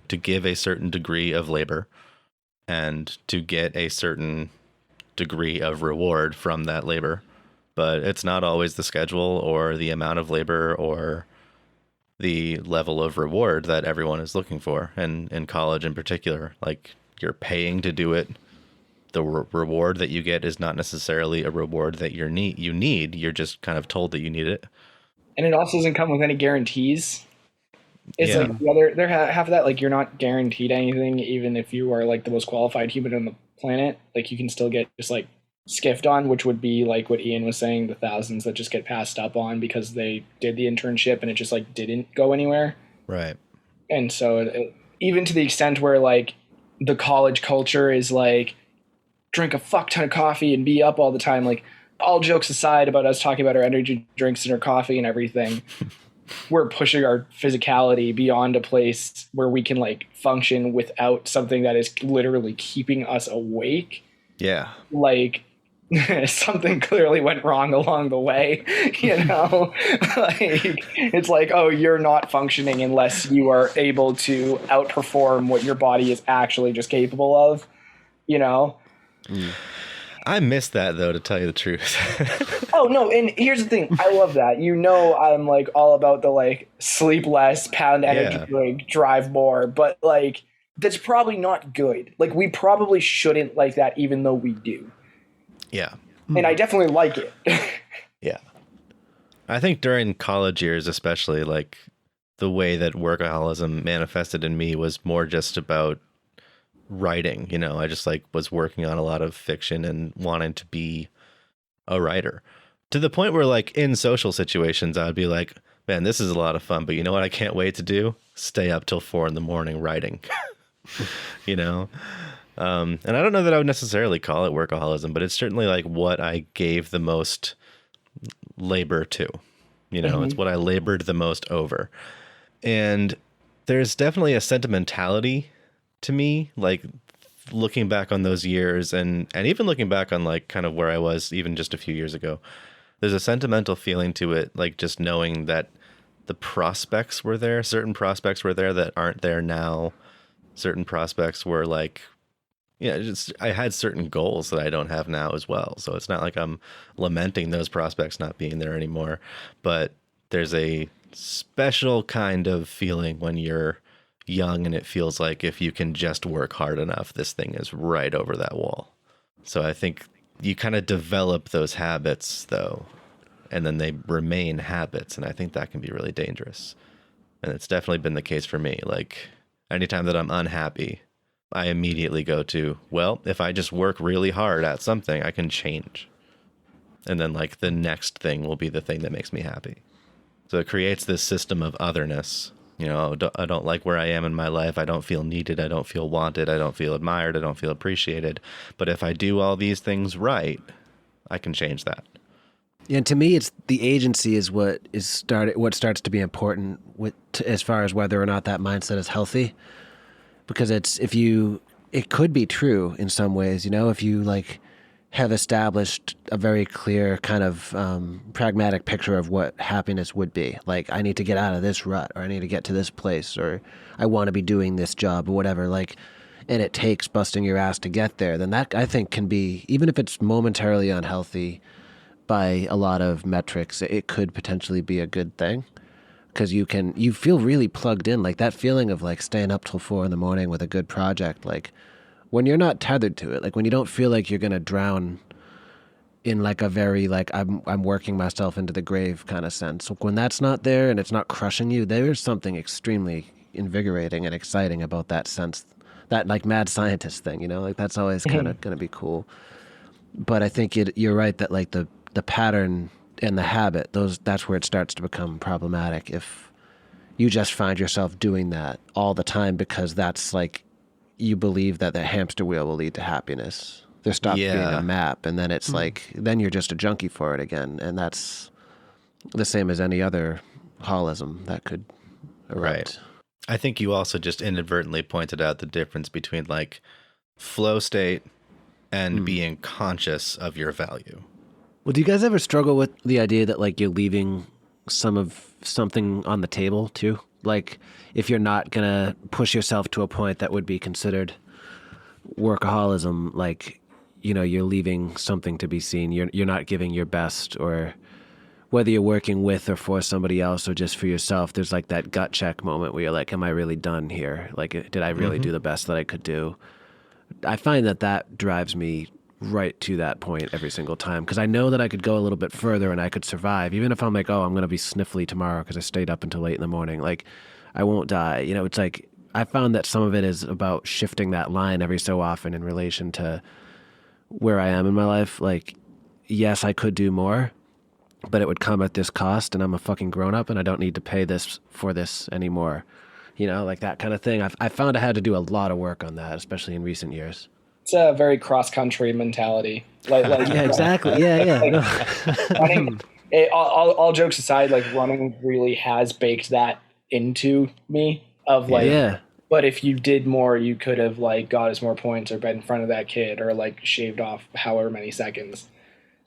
to give a certain degree of labor, and to get a certain degree of reward from that labor. But it's not always the schedule or the amount of labor or the level of reward that everyone is looking for. And in college in particular, like you're paying to do it. The reward that you get is not necessarily a reward that you need. You're just kind of told that you need it. And it also doesn't come with any guarantees. It's Yeah. like the other, half of that, like you're not guaranteed anything, even if you are like the most qualified human on the planet. Like you can still get just like skiffed on, which would be like what Ian was saying, the thousands that just get passed up on because they did the internship and it just like didn't go anywhere. Right. And so even to the extent where like the college culture is like drink a fuck ton of coffee and be up all the time, like all jokes aside about us talking about our energy drinks and our coffee and everything, we're pushing our physicality beyond a place where we can like function without something that is literally keeping us awake. Yeah. Like something clearly went wrong along the way, you know. Like it's like, oh, you're not functioning unless you are able to outperform what your body is actually just capable of, you know. I miss that though, to tell you the truth. Oh no, and here's the thing, I love that. You know, I'm like all about the like sleep less, pound energy drink, drive more, but like that's probably not good. Like we probably shouldn't like that, even though we do. Yeah. And I definitely like it. Yeah. I think during college years, especially, like the way that workaholism manifested in me was more just about writing. You know, I just like was working on a lot of fiction and wanting to be a writer, to the point where like in social situations, I'd be like, man, this is a lot of fun, but you know what I can't wait to do? Stay up till 4 a.m. writing, you know? And I don't know that I would necessarily call it workaholism, but it's certainly like what I gave the most labor to. You know, it's what I labored the most over. And there's definitely a sentimentality to me, like looking back on those years and even looking back on like kind of where I was even just a few years ago. There's a sentimental feeling to it, like just knowing that the prospects were there. Certain prospects were there that aren't there now. Certain prospects were like, just I had certain goals that I don't have now as well. So it's not like I'm lamenting those prospects not being there anymore. But there's a special kind of feeling when you're young and it feels like if you can just work hard enough, this thing is right over that wall. So I think you kind of develop those habits though, and then they remain habits. And I think that can be really dangerous. And it's definitely been the case for me. Like anytime that I'm unhappy, I immediately go to, well, if I just work really hard at something, I can change. And then like the next thing will be the thing that makes me happy. So it creates this system of otherness. You know, I don't like where I am in my life. I don't feel needed. I don't feel wanted. I don't feel admired. I don't feel appreciated. But if I do all these things right, I can change that. Yeah, and to me, it's the agency is what starts to be important as far as whether or not that mindset is healthy. Because it could be true in some ways, you know, if you like have established a very clear kind of pragmatic picture of what happiness would be. Like, I need to get out of this rut, or I need to get to this place, or I want to be doing this job, or whatever. Like, and it takes busting your ass to get there. Then that, I think, can be, even if it's momentarily unhealthy by a lot of metrics, it could potentially be a good thing. Because you feel really plugged in, like that feeling of like staying up till 4 a.m. with a good project, like when you're not tethered to it, like when you don't feel like you're gonna drown in like a very like I'm working myself into the grave kind of sense. When that's not there and it's not crushing you, there's something extremely invigorating and exciting about that sense, that like mad scientist thing, you know, like that's always kind of gonna be cool. But I think you're right that like the pattern and the habit, that's where it starts to become problematic. If you just find yourself doing that all the time because that's like you believe that the hamster wheel will lead to happiness. There stops being a map, and then it's like then you're just a junkie for it again, and that's the same as any other holism that could erupt. Right. I think you also just inadvertently pointed out the difference between like flow state and being conscious of your value. Well, do you guys ever struggle with the idea that like you're leaving something on the table too? Like if you're not gonna push yourself to a point that would be considered workaholism, like, you know, you're leaving something to be seen. You're not giving your best, or whether you're working with or for somebody else or just for yourself, there's like that gut check moment where you're like, am I really done here? Like, did I really do the best that I could do? I find that drives me right to that point every single time, because I know that I could go a little bit further and I could survive, even if I'm like, oh, I'm going to be sniffly tomorrow because I stayed up until late in the morning. Like, I won't die. You know, it's like I found that some of it is about shifting that line every so often in relation to where I am in my life. Like, yes, I could do more, but it would come at this cost, and I'm a fucking grown up and I don't need to pay this for this anymore. You know, like that kind of thing. I found I had to do a lot of work on that, especially in recent years. It's a very cross-country mentality. Like yeah, exactly. Yeah. Like, running, all jokes aside, like running really has baked that into me of like, but if you did more, you could have like got us more points or been in front of that kid or like shaved off however many seconds.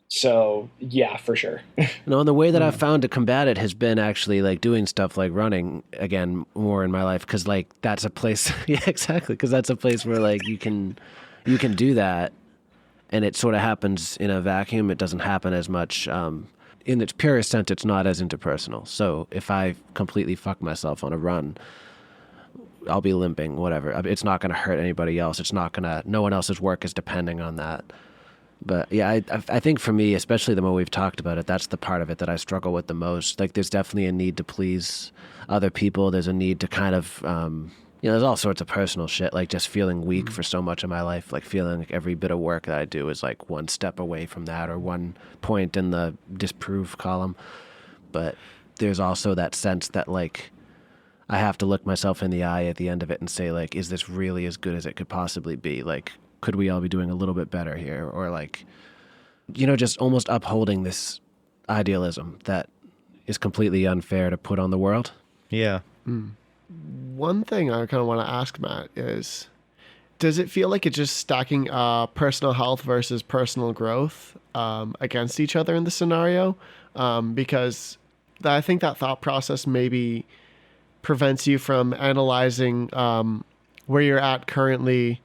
So yeah, for sure. No, and the way that I've found to combat it has been actually like doing stuff like running again more in my life. Cause like that's a place. Yeah, exactly. Cause that's a place where like you can do that, and it sort of happens in a vacuum. It doesn't happen as much. In its purest sense, it's not as interpersonal. So if I completely fuck myself on a run, I'll be limping, whatever. It's not going to hurt anybody else. No one else's work is depending on that. But yeah, I think for me, especially the more we've talked about it, that's the part of it that I struggle with the most. Like there's definitely a need to please other people. There's a need to kind of, there's all sorts of personal shit, like just feeling weak for so much of my life, like feeling like every bit of work that I do is like one step away from that or one point in the disprove column. But there's also that sense that like I have to look myself in the eye at the end of it and say like, is this really as good as it could possibly be? Like, could we all be doing a little bit better here? Or like, just almost upholding this idealism that is completely unfair to put on the world. Yeah. One thing I kind of want to ask Matt is, does it feel like it's just stacking personal health versus personal growth against each other in the scenario? Because I think that thought process maybe prevents you from analyzing where you're at currently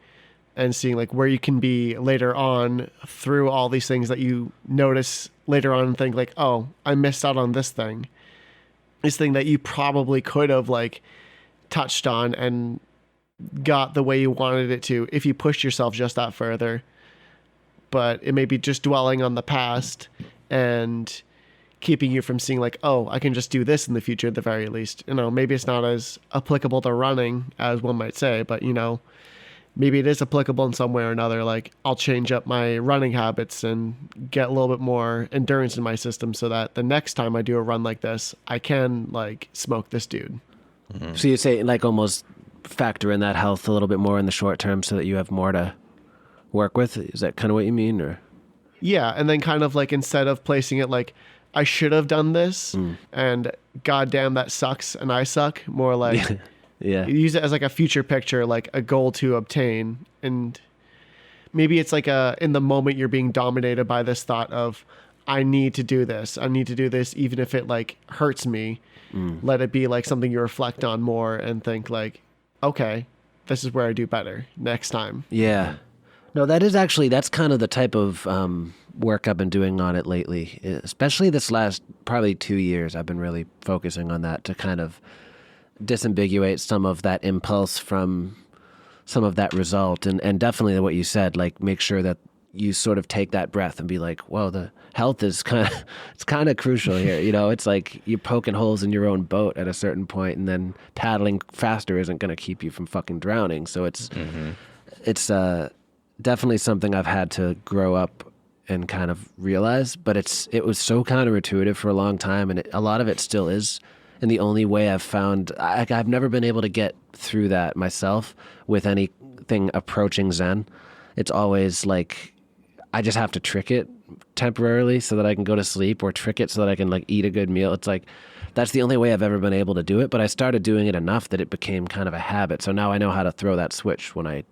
and seeing like where you can be later on through all these things that you notice later on and think like, oh, I missed out on this thing that you probably could have like touched on and got the way you wanted it to if you pushed yourself just that further. But it may be just dwelling on the past and keeping you from seeing like, oh, I can just do this in the future at the very least. You know, maybe it's not as applicable to running as one might say, but you know, maybe it is applicable in some way or another. Like I'll change up my running habits and get a little bit more endurance in my system so that the next time I do a run like this, I can like smoke this dude. Mm-hmm. So you say like almost factor in that health a little bit more in the short term so that you have more to work with. Is that kind of what you mean? Or yeah, and then kind of like instead of placing it like I should have done this and goddamn that sucks and I suck, more like yeah, use it as like a future picture, like a goal to obtain. And maybe it's like in the moment you're being dominated by this thought of I need to do this even if it like hurts me. Let it be like something you reflect on more and think like, okay, this is where I do better next time. Yeah. No, that's kind of the type of work I've been doing on it lately, especially this last probably 2 years. I've been really focusing on that to kind of disambiguate some of that impulse from some of that result. And definitely what you said, like make sure that you sort of take that breath and be like, whoa, the health is it's kind of crucial here. You know, it's like you're poking holes in your own boat at a certain point, and then paddling faster isn't going to keep you from fucking drowning. So it's definitely something I've had to grow up and kind of realize, but it was so counterintuitive for a long time, and a lot of it still is. And the only way I've found, I've never been able to get through that myself with anything approaching Zen. It's always like I just have to trick it temporarily so that I can go to sleep, or trick it so that I can like eat a good meal. It's like that's the only way I've ever been able to do it, but I started doing it enough that it became kind of a habit. So now I know how to throw that switch when I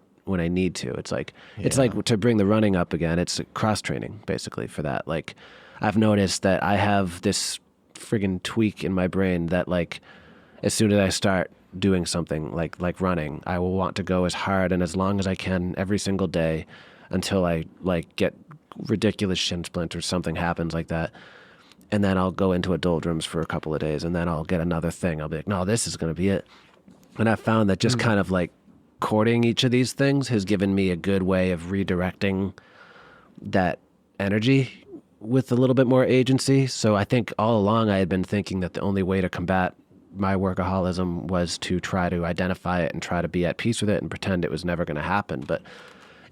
need to. It's like to bring the running up again, it's cross training basically for that. Like I've noticed that I have this friggin' tweak in my brain that like as soon as I start doing something like running, I will want to go as hard and as long as I can every single day until I like get ridiculous shin splint or something happens like that. And then I'll go into a doldrums for a couple of days, and then I'll get another thing. I'll be like, no, this is going to be it. And I found that just kind of like courting each of these things has given me a good way of redirecting that energy with a little bit more agency. So I think all along I had been thinking that the only way to combat my workaholism was to try to identify it and try to be at peace with it and pretend it was never going to happen. But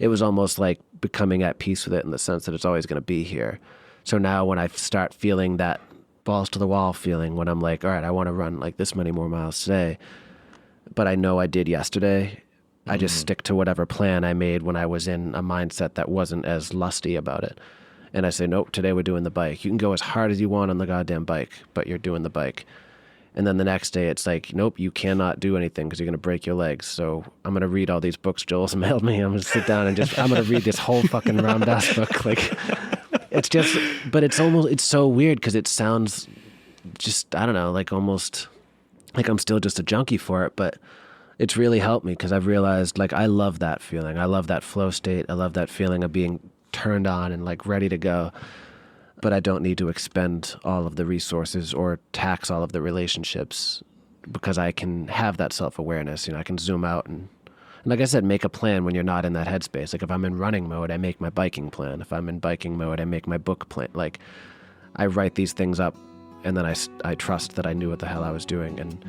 it was almost like becoming at peace with it in the sense that it's always going to be here. So now when I start feeling that balls to the wall feeling, when I'm like, all right, I want to run like this many more miles today, but I know I did yesterday, I just stick to whatever plan I made when I was in a mindset that wasn't as lusty about it. And I say, nope, today we're doing the bike. You can go as hard as you want on the goddamn bike, but you're doing the bike. And then the next day it's like, nope, you cannot do anything because you're going to break your legs. So I'm going to read all these books Joel's mailed me. I'm going to sit down and I'm going to read this whole fucking Ram Dass book. Like, it's just, but it's so weird because it sounds just, I don't know, like almost like I'm still just a junkie for it. But it's really helped me because I've realized like I love that feeling. I love that flow state. I love that feeling of being turned on and like ready to go. But I don't need to expend all of the resources or tax all of the relationships because I can have that self-awareness. You know, I can zoom out and like I said, make a plan when you're not in that headspace. Like if I'm in running mode, I make my biking plan. If I'm in biking mode, I make my book plan. Like I write these things up and then I trust that I knew what the hell I was doing. And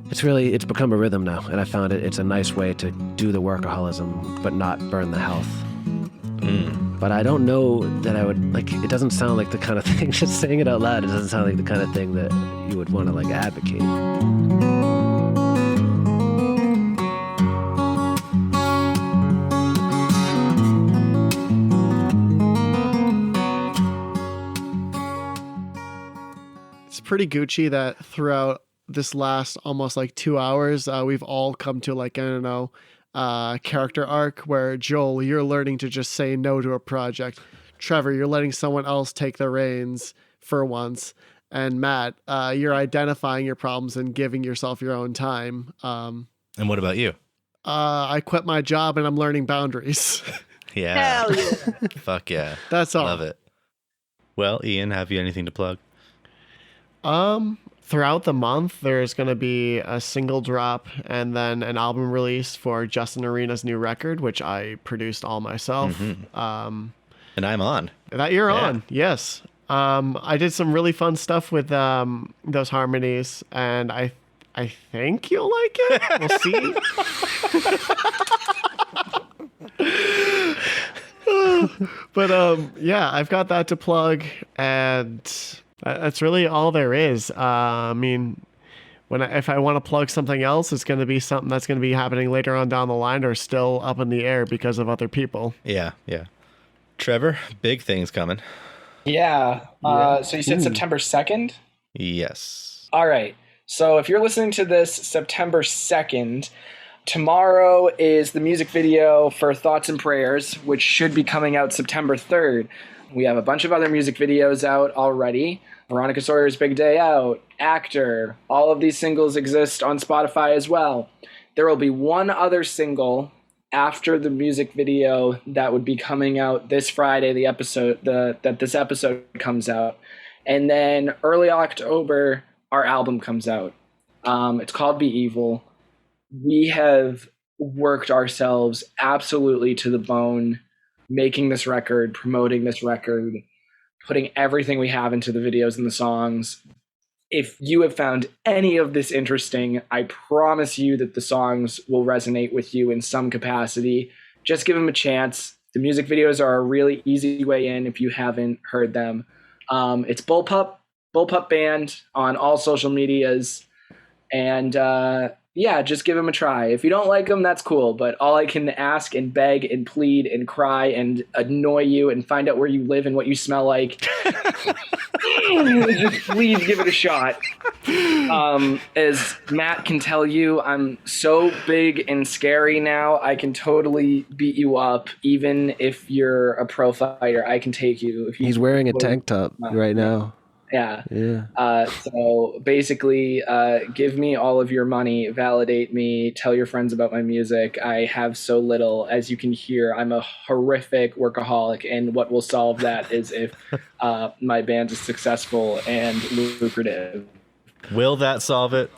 it's become a rhythm now. And I found it's a nice way to do the workaholism, but not burn the health. But I don't know that I would, like, it doesn't sound like the kind of thing, just saying it out loud, it doesn't sound like the kind of thing that you would want to, like, advocate. pretty Gucci that throughout this last almost like 2 hours, we've all come to like, I don't know, character arc where Joel, you're learning to just say no to a project. Trevor, you're letting someone else take the reins for once. And Matt, you're identifying your problems and giving yourself your own time. And what about you? I quit my job and I'm learning boundaries. Yeah. Hell yeah. Fuck yeah. That's all. Love it. Well, Ian, have you anything to plug? Throughout the month, there's going to be a single drop and then an album release for Justin Arena's new record, which I produced all myself. And I'm on. That you're on, yes. I did some really fun stuff with those harmonies, and I think you'll like it. We'll see. But yeah, I've got that to plug, and that's really all there is. I mean, if I want to plug something else, it's going to be something that's going to be happening later on down the line, or still up in the air because of other people. Yeah. Trevor, big things coming. Yeah. So you said September 2nd? Yes. All right. So if you're listening to this September 2nd, tomorrow is the music video for Thoughts and Prayers, which should be coming out September 3rd. We have a bunch of other music videos out already. Veronica Sawyer's Big Day Out, Actor. All of these singles exist on Spotify as well. There will be one other single after the music video that would be coming out this Friday, that this episode comes out. And then early October, our album comes out. It's called Be Evil. We have worked ourselves absolutely to the bone, making this record, promoting this record, putting everything we have into the videos and the songs. If you have found any of this interesting, I promise you that the songs will resonate with you in some capacity. Just give them a chance. The music videos are a really easy way in if you haven't heard them. It's Bullpup Band on all social medias. And yeah, just give them a try. If you don't like them, that's cool. But all I can ask and beg and plead and cry and annoy you and find out where you live and what you smell like, just please give it a shot. As Matt can tell you, I'm so big and scary now. I can totally beat you up, even if you're a pro fighter. I can take you. If He's wearing a tank top right now. Yeah. Yeah. So basically, give me all of your money, validate me, tell your friends about my music. I have so little. As you can hear, I'm a horrific workaholic, and what will solve that is if my band is successful and lucrative. Will that solve it?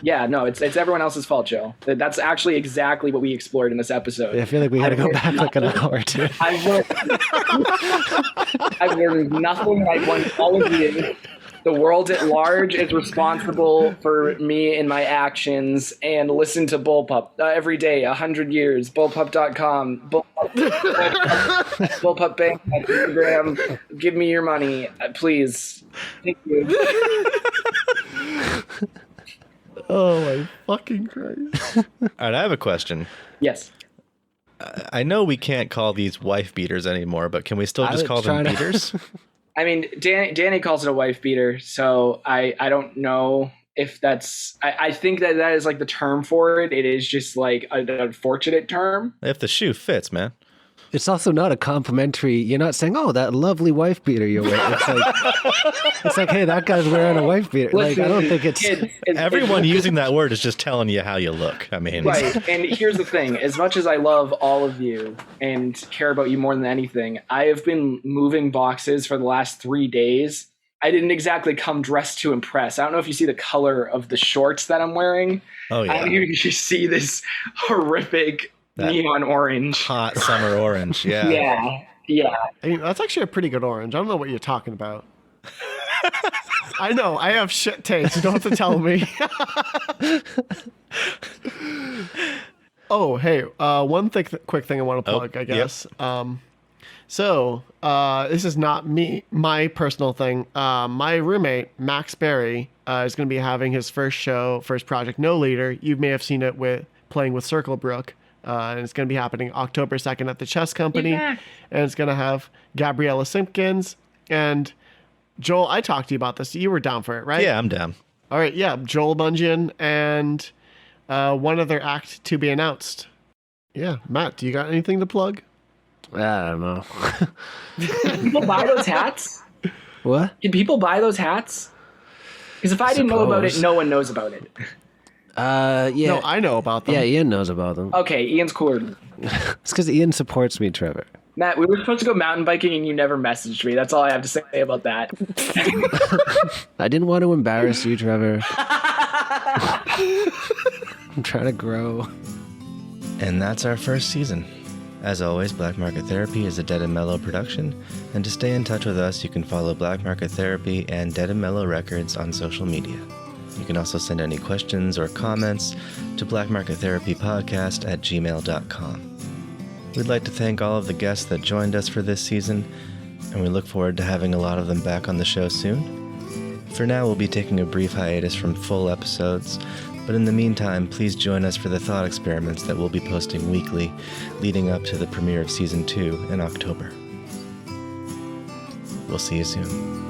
Yeah, no, it's everyone else's fault, Joe. That's actually exactly what we explored in this episode. Yeah, I feel like we got to go back like an hour or two. I've learned nothing. I've learned all of you. The world at large is responsible for me and my actions. And listen to Bullpup every day, 100 years. Bullpup.com. Bullpup Bank on Instagram. Give me your money, please. Thank you. Oh my fucking Christ. All right, I have a question. Yes. I know we can't call these wife beaters anymore, but can we still just call them beaters? I mean, Danny calls it a wife beater, so I don't know if that's... I think that is like the term for it. It is just like an unfortunate term. If the shoe fits, man. It's also not a complimentary. You're not saying, "Oh, that lovely wife beater you're wearing." It's like, hey, that guy's wearing a wife beater. Listen, like, I don't think it's everyone using that word is just telling you how you look. I mean, right. And here's the thing: as much as I love all of you and care about you more than anything, I have been moving boxes for the last 3 days. I didn't exactly come dressed to impress. I don't know if you see the color of the shorts that I'm wearing. Oh yeah. I don't know if you see this horrific neon orange, hot summer orange. Yeah. Yeah. I mean, that's actually a pretty good orange. I don't know what you're talking about. I know. I have shit taste. You don't have to tell me. Oh, hey. One quick thing I want to plug, I guess. Yep. So this is not my personal thing. My roommate, Max Berry, is going to be having his first project, No Leader. You may have seen it playing with Circlebrook. And it's going to be happening October 2nd at the Chess Company. Yeah. And it's going to have Gabriella Simpkins and Joel, I talked to you about this. You were down for it, right? Yeah, I'm down. All right, yeah. Joel Mongeon and one other act to be announced. Yeah, Matt, do you got anything to plug? I don't know. Can people buy those hats? What? Can people buy those hats? Because if I didn't know about it, Suppose. no one knows about it. Yeah. No, I know about them. Yeah, Ian knows about them. Okay, Ian's cooler. It's because Ian supports me, Trevor. Matt, we were supposed to go mountain biking and you never messaged me. That's all I have to say about that. I didn't want to embarrass you, Trevor. I'm trying to grow. And that's our first season. As always, Black Market Therapy is a Dead and Mellow production, and to stay in touch with us, you can follow Black Market Therapy and Dead and Mellow Records on social media. You can also send any questions or comments to blackmarkettherapypodcast@gmail.com. We'd like to thank all of the guests that joined us for this season, and we look forward to having a lot of them back on the show soon. For now, we'll be taking a brief hiatus from full episodes, but in the meantime, please join us for the thought experiments that we'll be posting weekly leading up to the premiere of Season 2 in October. We'll see you soon.